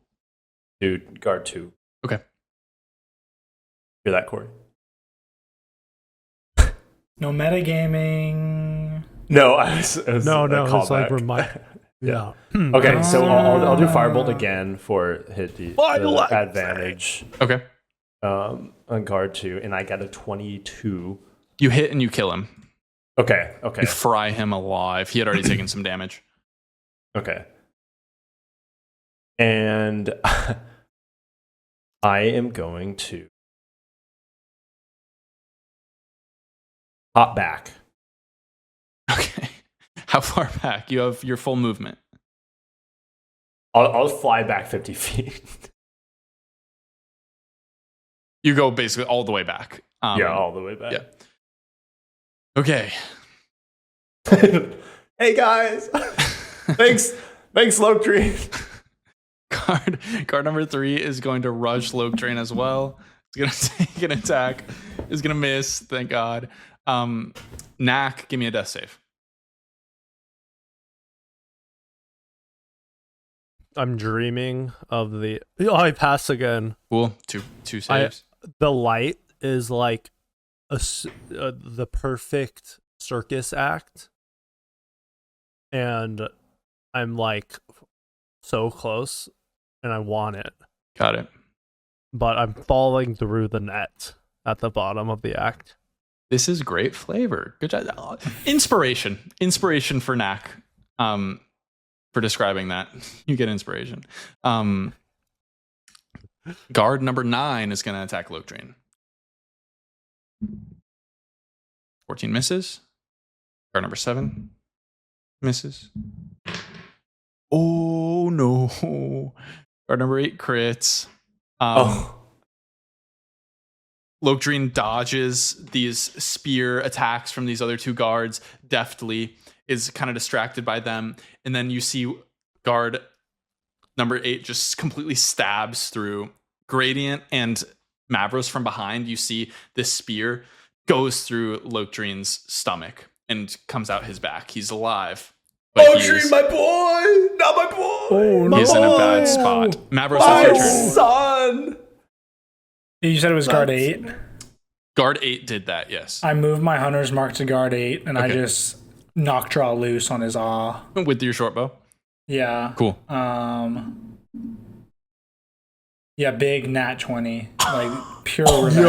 B: To guard 2.
A: Okay.
B: Hear that, Corey?
D: No metagaming.
B: No,
C: no. It's like yeah.
B: Okay, so I'll do Firebolt again for hit the advantage.
A: Okay.
B: On guard 2, and I got a 22.
A: You hit and you kill him.
B: Okay.
A: You fry him alive. He had already taken some damage.
B: Okay. And I am going to hop back.
A: Okay. How far back? You have your full movement.
B: I'll fly back 50 feet.
A: You go basically all the way back.
B: Yeah, all the way back.
A: Yeah. Okay.
B: Hey guys. Thanks, Lokdreen.
A: Guard number 3 is going to rush Lokdreen as well. It's going to take an attack. It's going to miss. Thank God. Knack, give me a death save.
C: I'm dreaming of the. Oh, I pass again.
A: Cool. Two saves.
C: The light is like the perfect circus act, and I'm like so close, and I want it.
A: Got it.
C: But I'm falling through the net at the bottom of the act.
A: This is great flavor. Good job. Inspiration for Knack. For describing that, you get inspiration. Guard number 9 is going to attack Lokdreen. 14 misses. Guard number 7 misses. Oh no! Guard number 8 crits. Lokdreen dodges these spear attacks from these other 2 guards deftly, is kind of distracted by them, and then you see guard number 8 just completely stabs through Gradient and Mavros from behind. You see this spear goes through Lokdreen's stomach and comes out his back. He's alive.
B: Lokdreen, my boy! Not my boy!
A: He's in a bad spot. Mavros, that's your turn.
B: Son!
D: You said it was guard 8?
A: Guard 8 did that, yes.
D: I moved my hunter's mark to guard 8, and I
A: Okay.
D: just knock draw loose on his awe.
A: With your short bow?
D: Yeah.
A: Cool.
D: Yeah, big nat 20. Like, pure revenge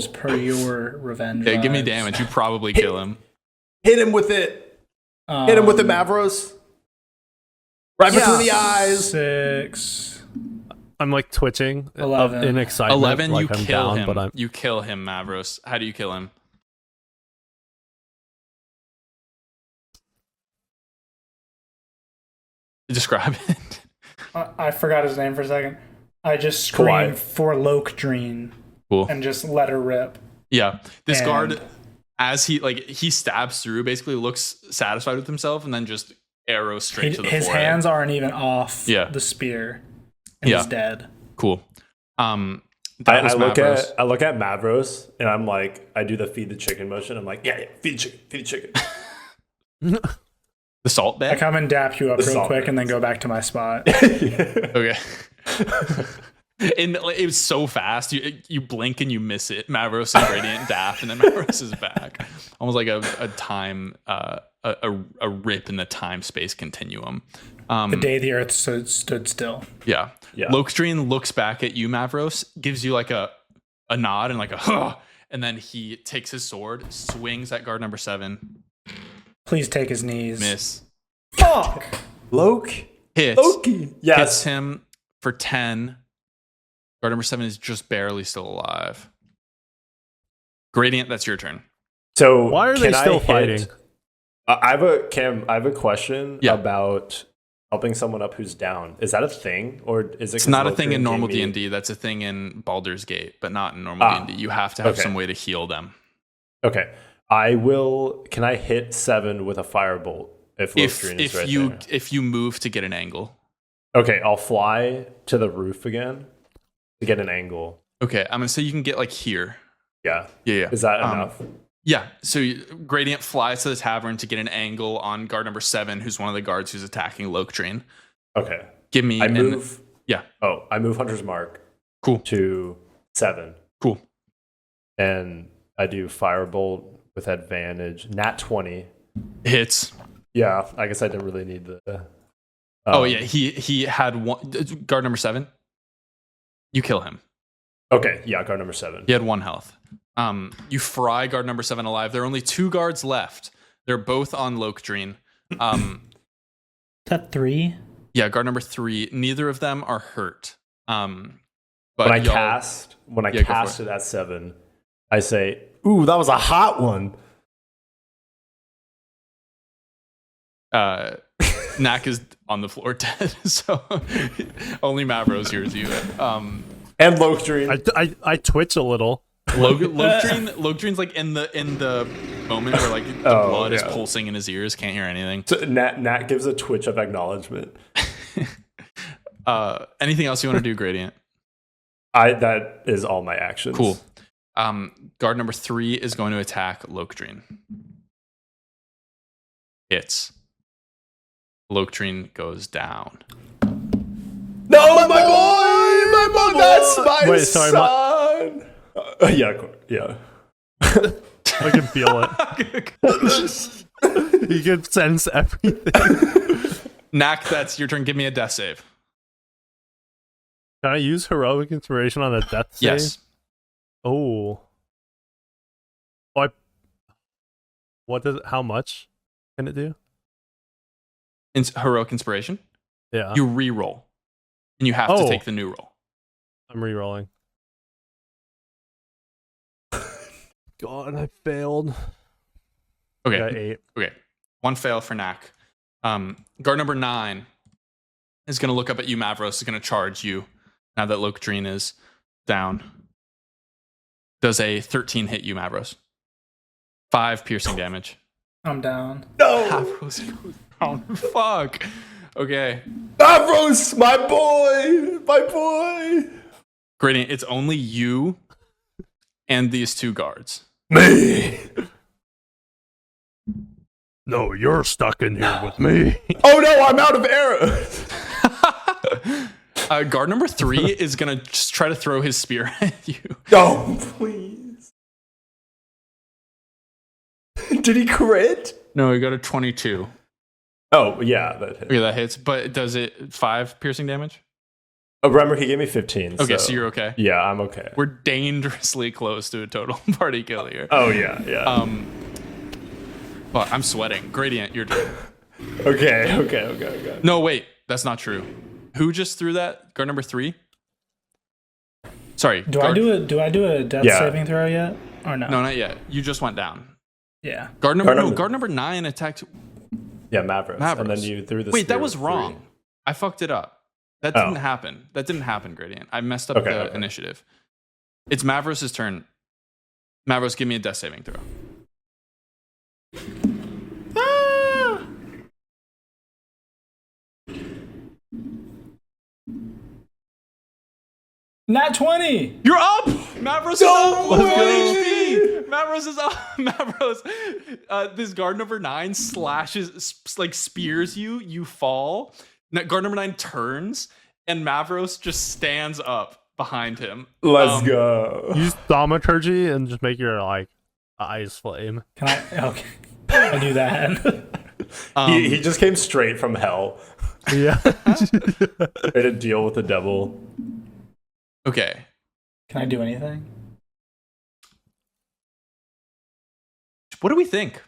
D: vibes. Pure revenge
A: Okay, give me
D: vibes.
A: damage. You probably kill him.
B: Hit him with it. Hit him with the Mavros. Right between the eyes.
D: 6.
C: I'm like twitching
D: 11.
C: in excitement.
A: 11,
C: like
A: you
C: I'm
A: kill
C: down,
A: him.
C: but I'm
A: You kill him, Mavros. How do you kill him? Describe it.
D: I forgot his name for a second. I just scream for Lokdreen
A: Cool.
D: and just let her rip.
A: Yeah. This
D: And-
A: guard, as he stabs through, basically looks satisfied with himself and then just arrows straight to the
D: His
A: forehead.
D: hands aren't even off
A: Yeah.
D: the spear. And he's dead.
A: Cool. That
B: I
A: was Mavros.
B: look at Mavros and I'm like, I do the feed the chicken motion. I'm like, yeah, feed the chicken.
A: The salt
D: I
A: bag?
D: come and dap you up
B: The
D: real
B: salt
D: quick
B: bag.
D: and then go back to my spot.
A: Okay. And it was so fast. You blink and you miss it. Mavros and Gradient daff, and then Mavros is back. Almost like a time a rip in the time space continuum.
D: The day the earth stood still.
A: Yeah.
B: Yeah.
A: Lokdreen looks back at you, Mavros, gives you like a nod and like a huh, and then he takes his sword, swings at guard number 7.
D: Please take his knees.
A: Miss.
D: Fuck!
B: Loki.
A: Hits.
B: Loki.
A: Hits
B: Yes.
A: him for 10. Guard number 7 is just barely still alive. Gradient, that's your turn.
B: So
C: why are they
B: can I
C: still
B: hit-
C: fighting?
B: I have a question about helping someone up who's down. Is that a thing, or is it?
A: It's not a thing in normal D&D. That's a thing in Baldur's Gate, but not in normal D&D. You have to have
B: okay.
A: some way to heal them.
B: Okay, I will. Can I hit 7 with a firebolt if Lokdreen is right there?
A: If you move to get an angle.
B: Okay, I'll fly to the roof again to get an angle.
A: Okay, I'm gonna say you can get like here.
B: Yeah.
A: Yeah.
B: Is that enough?
A: Yeah. So Gradient flies to the tavern to get an angle on guard number 7, who's one of the guards who's attacking Lokdreen.
B: Okay.
A: Give me.
B: I move.
A: Yeah.
B: Oh, I move Hunter's Mark.
A: Cool.
B: To 7.
A: Cool.
B: And I do firebolt with advantage. Nat 20.
A: Hits.
B: Yeah, I guess I didn't really need the.
A: Oh yeah, he had one guard number 7. You kill him.
B: Okay, yeah, guard number 7.
A: He had 1 health. You fry guard number 7 alive. There are only 2 guards left. They're both on Lokdreen.
D: Is that 3?
A: Yeah, guard number 3. Neither of them are hurt. But
B: when I
A: y'all-
B: cast
A: go for
B: it at 7, I say, "Ooh, that was a hot one."
A: Knack is on the floor dead, so only Mavros hears you.
B: And Lokdreen.
C: I twitch a little.
A: Lokdreen's like in the moment where like the blood is pulsing in his ears, can't hear anything.
B: So Nat gives a twitch of acknowledgement.
A: Anything else you want to do, Gradient?
B: That is all my actions.
A: Cool. Guard number 3 is going to attack Lokdreen. Hits. Lokdreen goes down.
B: No, my boy, that's my
C: Wait, sorry,
B: son. Yeah.
C: I can feel it. You can sense everything.
A: Knack, that's your turn. Give me a death save.
C: Can I use heroic inspiration on a death save?
A: Yes.
C: Oh. What does? How much can it do?
A: Heroic inspiration.
C: Yeah.
A: You re-roll, and you have to take the new roll.
C: I'm re-rolling. God, I failed.
A: Okay.
C: I got 8.
A: Okay. 1 fail for Knack. Guard number 9 is going to look up at you, Mavros. Is going to charge you now that Lokdreen is down. Does a 13 hit you, Mavros? 5 piercing damage.
D: I'm down.
B: No,
A: Mavros goes down. Fuck. Okay.
B: Mavros, my boy.
A: Gradient, it's only you and these 2 guards.
B: Me.
C: No, you're stuck in here with me.
B: Oh no, I'm out of arrows.
A: Guard number 3 is going to just try to throw his spear at you.
B: No, please. Did he crit?
A: No, he got a 22.
B: Oh, yeah, that hit.
A: Okay, that hits. But does it 5 piercing damage?
B: Oh, remember, he gave me 15.
A: Okay, so you're okay.
B: Yeah, I'm okay.
A: We're dangerously close to a total party kill here.
B: Oh, yeah.
A: But I'm sweating. Gradient, your turn.
B: Okay.
A: No, wait, that's not true. Who just threw that? Guard number 3? Sorry.
D: Do I do a death saving throw yet? Or no?
A: No, not yet. You just went down.
D: Yeah.
A: Guard number 9 attacked.
B: Yeah, Mavros. And then you threw the
A: Wait, that
B: spear
A: was
B: with
A: wrong.
B: 3.
A: I fucked it up. That didn't happen. That didn't happen, Gradient. I messed up the initiative. It's Mavros' turn. Mavros, give me a death saving throw.
D: Nat 20!
A: You're up! Mavros is up! 1 HP! Mavros is up! Mavros, this guard number 9 spears you. You fall. Guard number 9 turns, and Mavros just stands up behind him.
B: Let's go.
C: Use thaumaturgy and just make your eyes flame.
D: Can I? Okay. I do that.
B: He just came straight from hell.
C: Yeah.
B: Ready to deal with the devil.
A: Okay.
D: Can I do anything?
A: What do we think?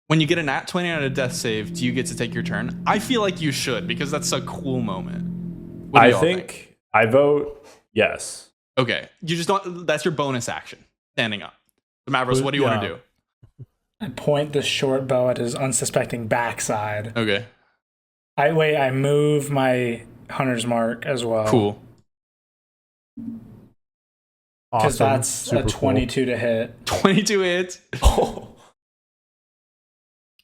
A: When you get a nat 20 on a death save, do you get to take your turn? I feel like you should, because that's a cool moment. What do y'all think?
B: I vote yes.
A: Okay. You just don't. That's your bonus action. Standing up. So Mavros, what do you want to do?
D: I point the short bow at his unsuspecting backside.
A: Okay.
D: I move my hunter's mark as well.
A: Cool.
D: Because
C: Awesome.
D: that's
C: Super
D: a 22 to hit.
A: 22 hits.
B: Oh.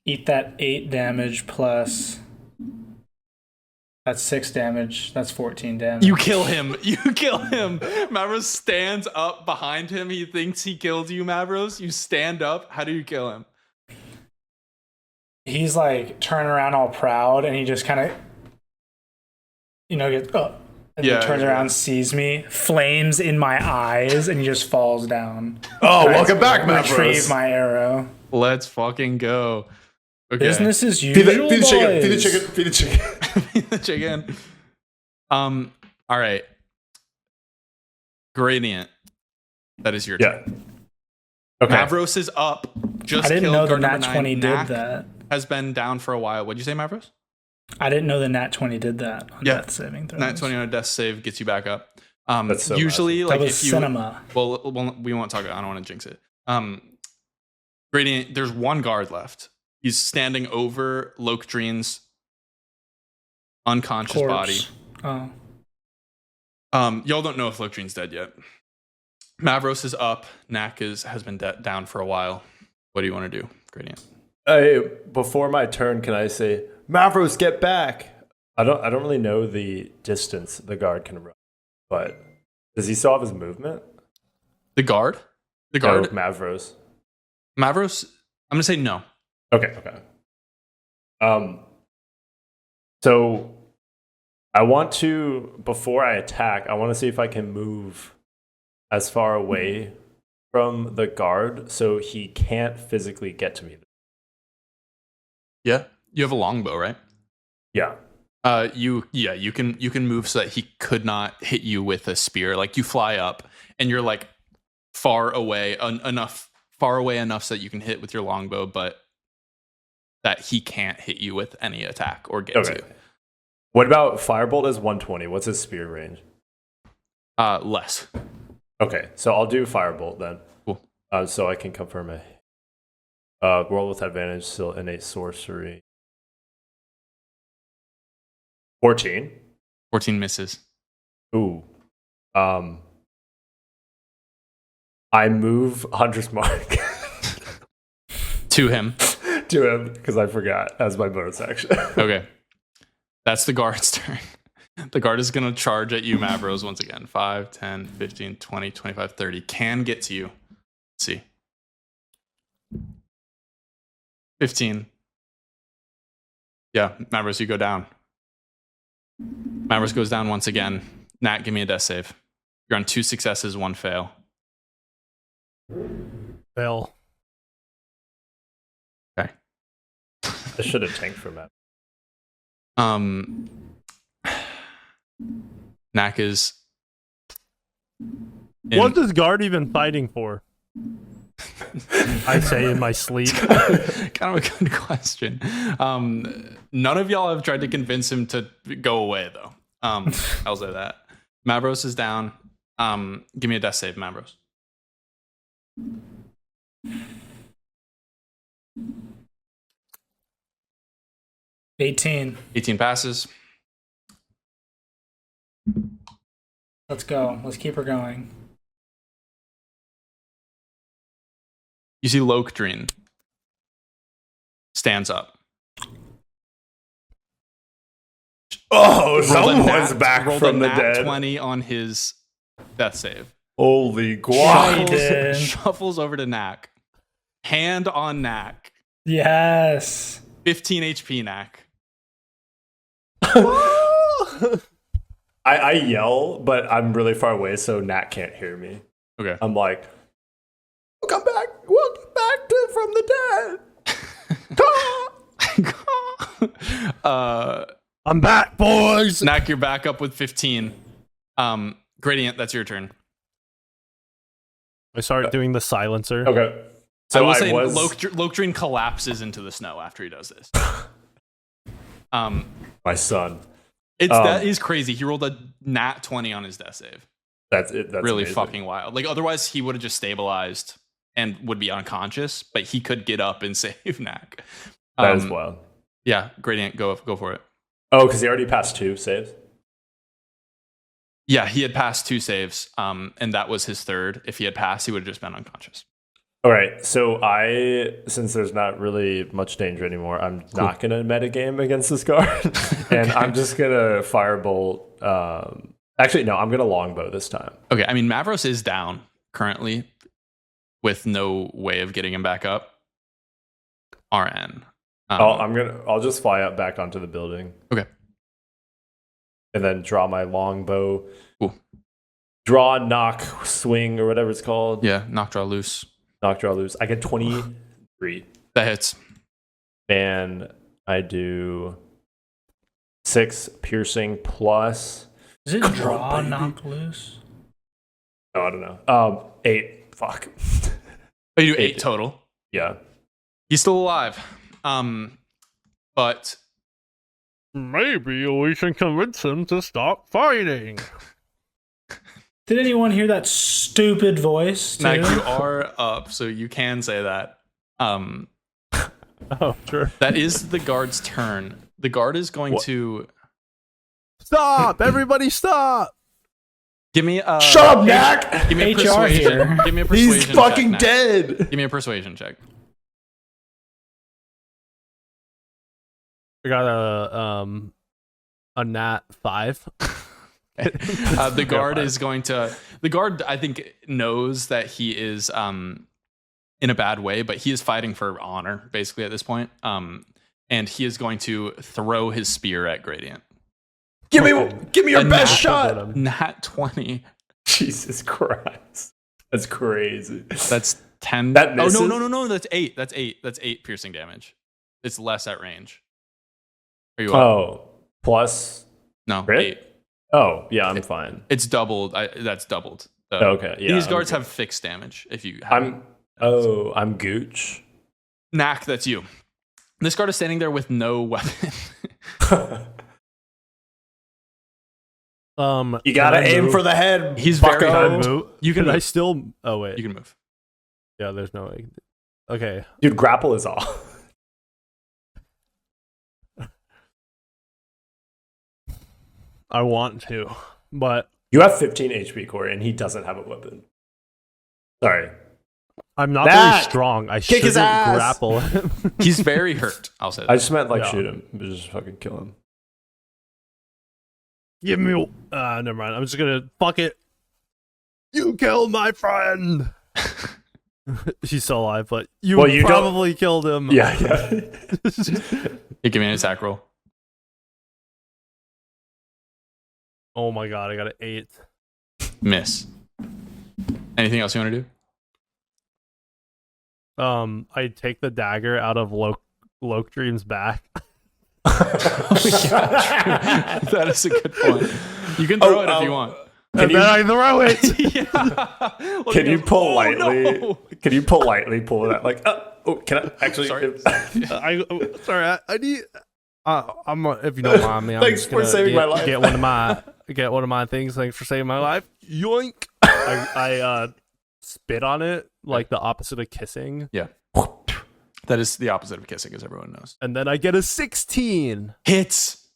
D: Eat that 8 damage plus. That's 6 damage. That's 14 damage.
A: You kill him. You kill him. Mavros stands up behind him. He thinks he killed you, Mavros. You stand up. How do you kill him?
D: He's like turning around all proud, and he just kind of, gets up. And he turns around, sees me, flames in my eyes, and he just falls down.
B: Oh, welcome back, Mavros.
D: Retrieve my arrow.
A: Let's fucking go. Okay.
D: Business as usual.
B: Feed the chicken.
D: boys.
B: Feed the chicken.
A: Feed the chicken. All right. Gradient. That is your turn.
B: Okay.
A: Mavros is up. Just
D: I didn't
A: killed
D: know the
A: guard
D: Nat
A: number 9.
D: 20
A: Knack
D: did that.
A: has been down for a while. What'd you say, Mavros?
D: I didn't know the Nat 20 did that on death saving throws.
A: Nat 20 on a death save gets you back up.
B: That's so
A: usually,
B: awesome.
A: like
D: That was
A: if you
D: cinema.
A: well, we won't talk. I don't want to jinx it. Gradient. There's one guard left. He's standing over Lokdreen's unconscious body.
D: Oh.
A: Y'all don't know if Lokdreen's dead yet. Mavros is up. Knack has been down for a while. What do you want to do, Gradient?
B: Before my turn, can I say, Mavros, get back? I don't really know the distance the guard can run, but does he still have his movement?
A: The guard? The guard?
B: No, Mavros.
A: Mavros? I'm gonna say no.
B: Okay. So I want to, before I attack, I want to see if I can move as far away from the guard so he can't physically get to me.
A: Yeah, you have a longbow, right?
B: Yeah.
A: You can move so that he could not hit you with a spear. Like you fly up and you're like far away enough so that you can hit with your longbow, but that he can't hit you with any attack or get to.
B: What about Firebolt is 120? What's his spear range?
A: Less.
B: Okay, so I'll do Firebolt then.
A: Cool.
B: So I can confirm it. Roll with advantage, still innate sorcery. 14.
A: 14 misses.
B: Ooh. I move Hunter's Mark
A: To him.
B: to him because I forgot as my bonus action.
A: Okay. That's the guard's turn. The guard is going to charge at you, Mavros, once again. 5, 10, 15, 20, 25, 30. Can get to you. Let's see. 15. Yeah, Mavros, you go down. Mavros goes down once again. Nat, give me a death save. You're on 2 successes, 1 fail.
C: Fail.
B: I should have tanked for Matt.
A: Knack is.
C: What is guard even fighting for? I say in my sleep.
A: Kind of a good question. None of y'all have tried to convince him to go away, though. I'll say that. Mavros is down. Give me a death save, Mavros.
D: $18.
A: 18 passes.
D: Let's go. Let's keep her going.
A: You see Lokdrin stands up.
B: Oh,
A: Rolled a
B: someone's back
A: rolled
B: from
A: a
B: the
A: nat
B: dead.
A: 20 on his death save.
B: Holy
D: Yeah,
B: guac.
D: he did.
A: Shuffles over to Knack. Hand on Knack.
D: Yes.
A: 15 HP Knack.
B: I yell, but I'm really far away, so Nat can't hear me.
A: Okay.
B: I'm like, welcome back from the dead.
C: I'm back, boys.
A: Knack, you're back up with 15. Gradient, that's your turn.
C: I start doing the silencer.
B: Okay.
A: So
B: So
A: I will
B: I
A: say
B: was
A: Lokdrin collapses into the snow after he does this.
B: my son.
A: That is crazy. He rolled a nat 20 on his death save.
B: That's it. That's
A: Really
B: amazing.
A: fucking wild. Like otherwise he would have just stabilized and would be unconscious, but he could get up and save Knack.
B: That is wild.
A: Yeah, Gradient, go for it.
B: Oh, because he already passed 2 saves.
A: Yeah, he had passed 2 saves, and that was his third. If he had passed, he would have just been unconscious.
B: All right. So since there's not really much danger anymore, I'm not gonna metagame against this guard, and I'm just gonna firebolt. Actually, no, I'm gonna longbow this time.
A: Okay, I mean Mavros is down currently with no way of getting him back up. RN.
B: I'll just fly up back onto the building.
A: Okay.
B: And then draw my longbow.
A: Cool.
B: Draw, knock, swing, or whatever it's called.
A: Yeah, knock, draw, loose.
B: Knock, draw, loose. I get 23.
A: That hits.
B: And I do 6 piercing plus.
D: Is it
B: Come
D: draw,
B: on, baby.
D: knock loose?
B: Oh, I don't know. 8. Fuck.
A: Oh, you do 8
B: 8.
A: total.
B: Yeah.
A: He's still alive. But
C: Maybe we can convince him to stop fighting.
D: Did anyone hear that stupid voice? Too?
A: Knack, you are up, so you can say that.
C: Oh, sure.
A: That is the guard's turn. The guard is going to
C: Stop! Everybody stop!
A: give me a
B: Shut up, Knack!
A: Give me a
D: HR
A: persuasion.
D: here.
A: Give me a persuasion.
B: He's
A: check,
B: fucking
A: Knack.
B: dead.
A: Give me a persuasion check.
C: I got a nat 5.
A: The guard is going to. The guard, I think, knows that he is in a bad way, but he is fighting for honor basically at this point. And he is going to throw his spear at Gradient.
B: Give me your
A: A
B: best
A: nat-
B: shot.
A: Nat 20.
B: Jesus Christ. That's crazy.
A: That's 10.
B: That
A: oh
B: misses?
A: no. That's 8. That's 8. That's 8 piercing damage. It's less at range. Are you up?
B: Oh, plus.
A: No,
B: crit?
A: 8.
B: Oh, yeah, I'm fine.
A: It's doubled. That's doubled.
B: Okay, yeah.
A: These
B: I'm
A: guards
B: good.
A: have fixed damage. If you have
B: I'm Gooch.
A: Knack, that's you. This guard is standing there with no weapon.
B: You gotta aim for the head.
A: He's very
B: bucko.
A: hurt.
C: Move.
A: You can
C: Can I
A: move.
C: still? Oh wait.
A: You can move.
C: Yeah, there's no way. Okay.
B: Dude, grapple is off.
C: I want to, but
B: You have 15 HP, Corey, and he doesn't have a weapon. Sorry.
C: I'm not
B: Knack!
C: very strong. I
B: Kick his
C: shouldn't
B: ass!
C: grapple him.
A: He's very hurt. I'll say that.
B: I just meant like
C: Yeah.
B: shoot him. Just fucking kill him.
C: Give me. Never mind. I'm just gonna fuck it. You killed my friend. She's still alive, but you,
B: Well, you don't-
C: probably killed him.
B: Yeah.
A: You give me an attack roll.
C: Oh my god, I got an 8.
A: Miss. Anything else you want to do?
C: I take the dagger out of Loke Dream's back.
A: That is a good point. You can throw it if you want.
C: And then I throw it.
A: Yeah. Well,
B: Can
A: he
B: you
A: goes,
B: pull
A: "Oh,
B: lightly?
A: no."
B: Can you politely pull that? Like, can I actually?
A: Sorry.
C: I need. If you don't mind me, I'm
B: Thanks
C: just
B: for
C: gonna
B: saving my life.
C: Get one of my things. Thanks for saving my life. Yoink! I spit on it like the opposite of kissing,
A: Yeah. That is the opposite of kissing, as everyone knows.
C: and then I get a 16.
A: Hits.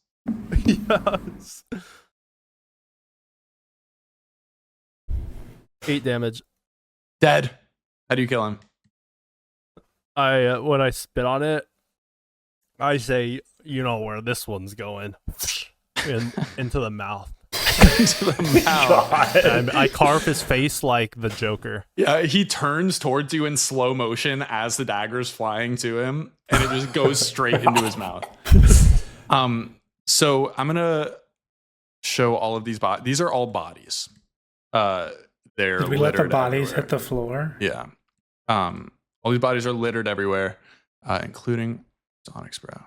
C: Yes. 8 damage.
A: Dead. How do you kill him?
C: I when I spit on it, I say, "You know where this one's going," into the mouth.
A: Into the mouth.
C: And I carve his face like the Joker.
A: Yeah, he turns towards you in slow motion as the dagger's flying to him, and it just goes straight into his mouth. So I'm gonna show all of these bodies. These are all bodies. They're
D: Did we let the
A: littered
D: bodies
A: everywhere.
D: hit the floor?
A: Yeah. All these bodies are littered everywhere, including Onyx Brow.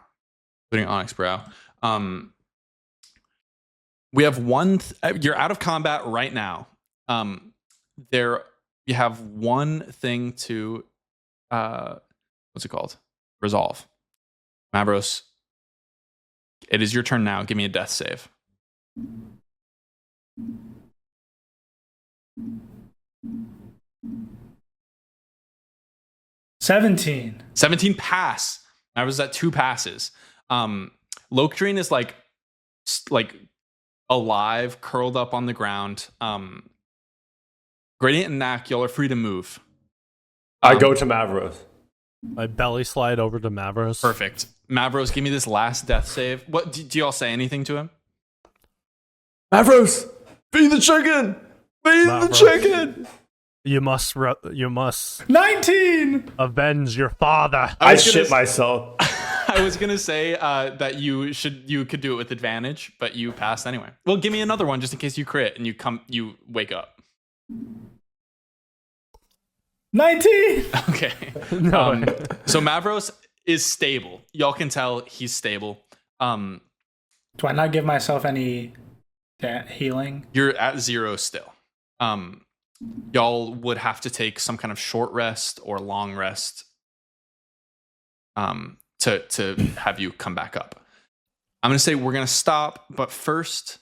A: We have one. You're out of combat right now. You have one thing to, what's it called? Resolve. Mavros, it is your turn now. Give me a death save.
D: $17.
A: 17 pass. I was at 2 passes. Lokdreen is like alive, curled up on the ground. Gradient and Knack, y'all are free to move.
B: I go to Mavros.
C: I belly slide over to Mavros.
A: Perfect. Mavros, give me this last death save. What do y'all say anything to him?
B: Mavros, feed the chicken. Feed the
C: Mavros.
B: chicken.
C: You must
D: 19.
C: avenge your father.
B: I
A: was gonna
B: shit myself.
A: I was gonna say that you could do it with advantage, but you passed anyway. Well, give me another one just in case you crit and you wake up.
D: 19.
A: Okay.
C: No.
A: So Mavros is stable. Y'all can tell he's stable.
D: Do I not give myself any healing?
A: You're at 0 still. Y'all would have to take some kind of short rest or long rest to have you come back up. I'm gonna say we're gonna stop, but first,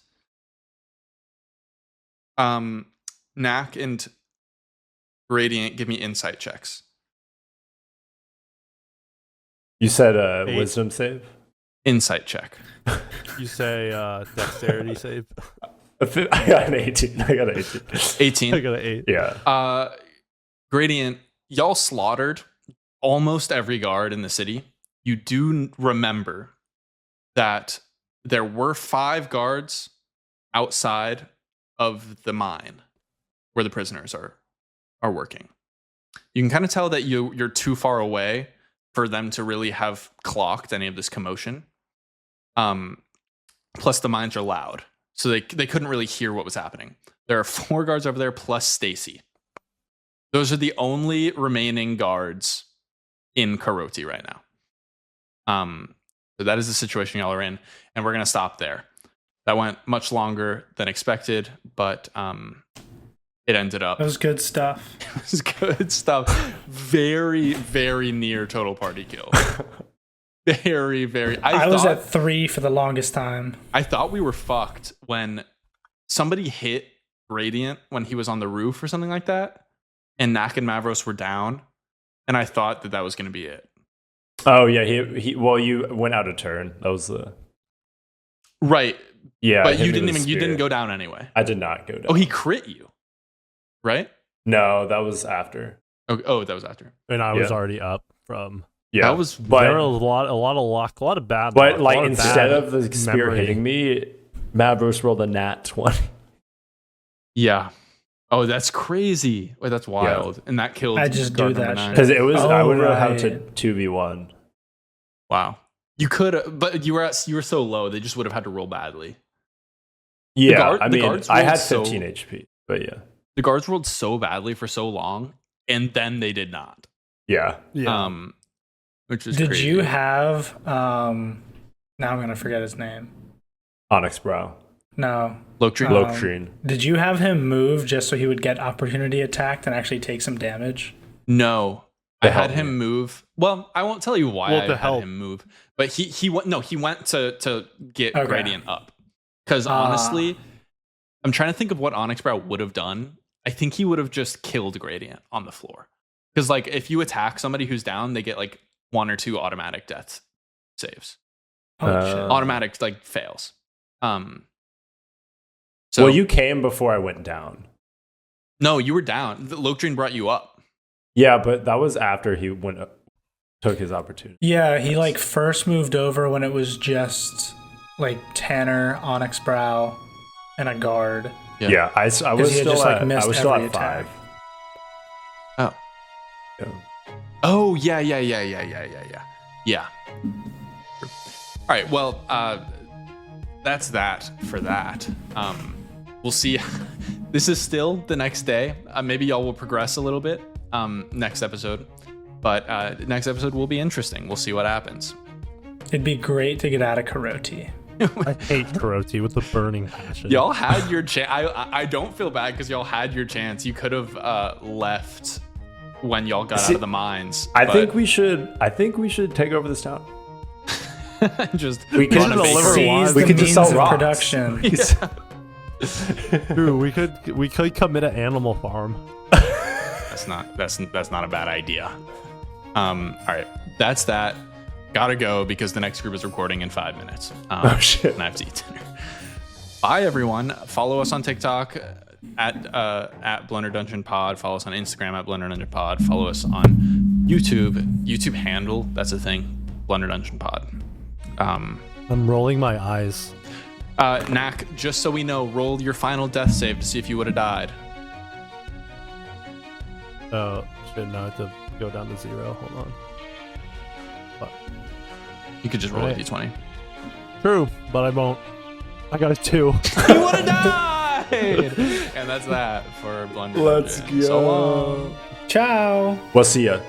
A: Knack and Radiant, give me insight checks.
B: You said
C: 8.
B: wisdom save.
A: Insight check.
C: You say dexterity save.
B: I got an 18.
A: 18.
C: I got an 8.
B: Yeah.
A: Gradient, y'all slaughtered almost every guard in the city. You do remember that there were 5 guards outside of the mine where the prisoners are working. You can kind of tell that you're too far away for them to really have clocked any of this commotion. Plus the mines are loud, so they couldn't really hear what was happening. There are 4 guards over there plus Stacy. Those are the only remaining guards in Karoti right now. So that is the situation y'all are in, and we're gonna stop there. That went much longer than expected, but it ended up.
D: That was good stuff.
A: It was good stuff. Very, very near total party kill. Very, very.
D: I was at 3 for the longest time.
A: I thought we were fucked when somebody hit Radiant when he was on the roof or something like that, and Knack and Mavros were down, and I thought that was going to be it.
B: Oh yeah. He. Well, you went out of turn. That was the.
A: Right.
B: Yeah.
A: But
B: hit
A: you
B: me
A: didn't
B: with
A: even. You
B: spear.
A: didn't go down anyway.
B: I did not go down.
A: Oh, he crit you. Right.
B: No, that was after.
A: Oh, that was after.
C: And I was
B: Yeah.
C: already up from.
B: Yeah.
A: That was.
C: There
B: But
C: were a lot of luck, a lot of bad.
B: but
C: luck, a
B: like
C: lot of
B: instead
C: bad
B: of the spear
C: memory.
B: hitting me, Mavros rolled a nat 20.
A: Yeah. Oh, that's crazy. Wait, that's wild. And that killed.
D: I just
A: guard
D: do
A: number
D: that
A: 9.
D: shit.
B: Because it was I
D: Oh,
B: would have had to
D: right.
B: 2v1.
A: Wow. You could, but you were so low. They just would have had to roll badly.
B: Yeah,
A: the
B: I mean,
A: guards
B: I
A: rolled
B: had
A: so-
B: 15 HP, but yeah.
A: The guards rolled so badly for so long, and then they did not.
B: Yeah.
C: Yeah.
A: which is
D: Did
A: crazy.
D: you have now I'm gonna forget his name.
B: Onyx Brow.
D: No.
A: Loke-Tree?
B: Loke-Treen.
D: Did you have him move just so he would get opportunity attacked and actually take some damage?
A: No.
B: To
A: I had
B: help
A: him
B: me.
A: move. Well, I won't tell you why
C: Well,
A: I
C: to
A: had
C: help.
A: him move, but he went. No, he went to get
D: Okay.
A: Gradient up. Because honestly, I'm trying to think of what Onyx Brow would have done. I think he would have just killed Gradient on the floor. Because like if you attack somebody who's down, they get like 1 or 2 automatic death saves.
D: Holy shit.
A: Automatic like fails. So
B: Well, you came before I went down.
A: no, you were down. Loke-Treen brought you up.
B: Yeah, but that was after he took his opportunity.
D: Yeah, he like first moved over when it was just like Tanner, Onyx Brow, and a guard.
A: Yeah.
B: Yeah, I was
D: he had
B: still
D: just, like,
B: at,
D: missed
B: I was still
D: every
B: at 5.
D: attack.
A: Oh.
B: Yeah.
A: Oh yeah. Yeah. All right. Well, that's that for that. We'll see. This is still the next day. Maybe y'all will progress a little bit next episode, but next episode will be interesting. We'll see what happens.
D: It'd be great to get out of Karoti.
C: I hate Karoti with a burning passion.
A: Y'all had your chance. I don't feel bad because y'all had your chance. You could have left when y'all got out of the mines.
B: I think we should take over this town.
A: just
B: We
A: run
B: could
A: a
C: deliver
A: bakery.
C: wine.
D: Seize
B: We
D: the
B: could just
D: means
B: sell
D: of
B: rocks.
D: production.
C: Dude, we could commit an animal farm.
A: That's not a bad idea. All right, that's that. Gotta go because the next group is recording in 5 minutes.
B: Oh, shit.
A: And I have to eat dinner. Bye everyone. Follow us on TikTok at Blender Dungeon Pod. Follow us on Instagram at Blender Dungeon Pod. Follow us on YouTube handle. That's a thing. Blender Dungeon Pod.
C: I'm rolling my eyes.
A: Knack, just so we know, roll your final death save to see if you would have died.
C: Shit, now I have to go down to 0. Hold on. Fuck.
A: You could just roll
C: Right.
A: a d20.
C: True, but I won't. I got a 2.
A: You would have died! And that's that for Blender
B: Let's
A: Dungeon. So long.
B: go.
D: Ciao.
B: We'll see ya.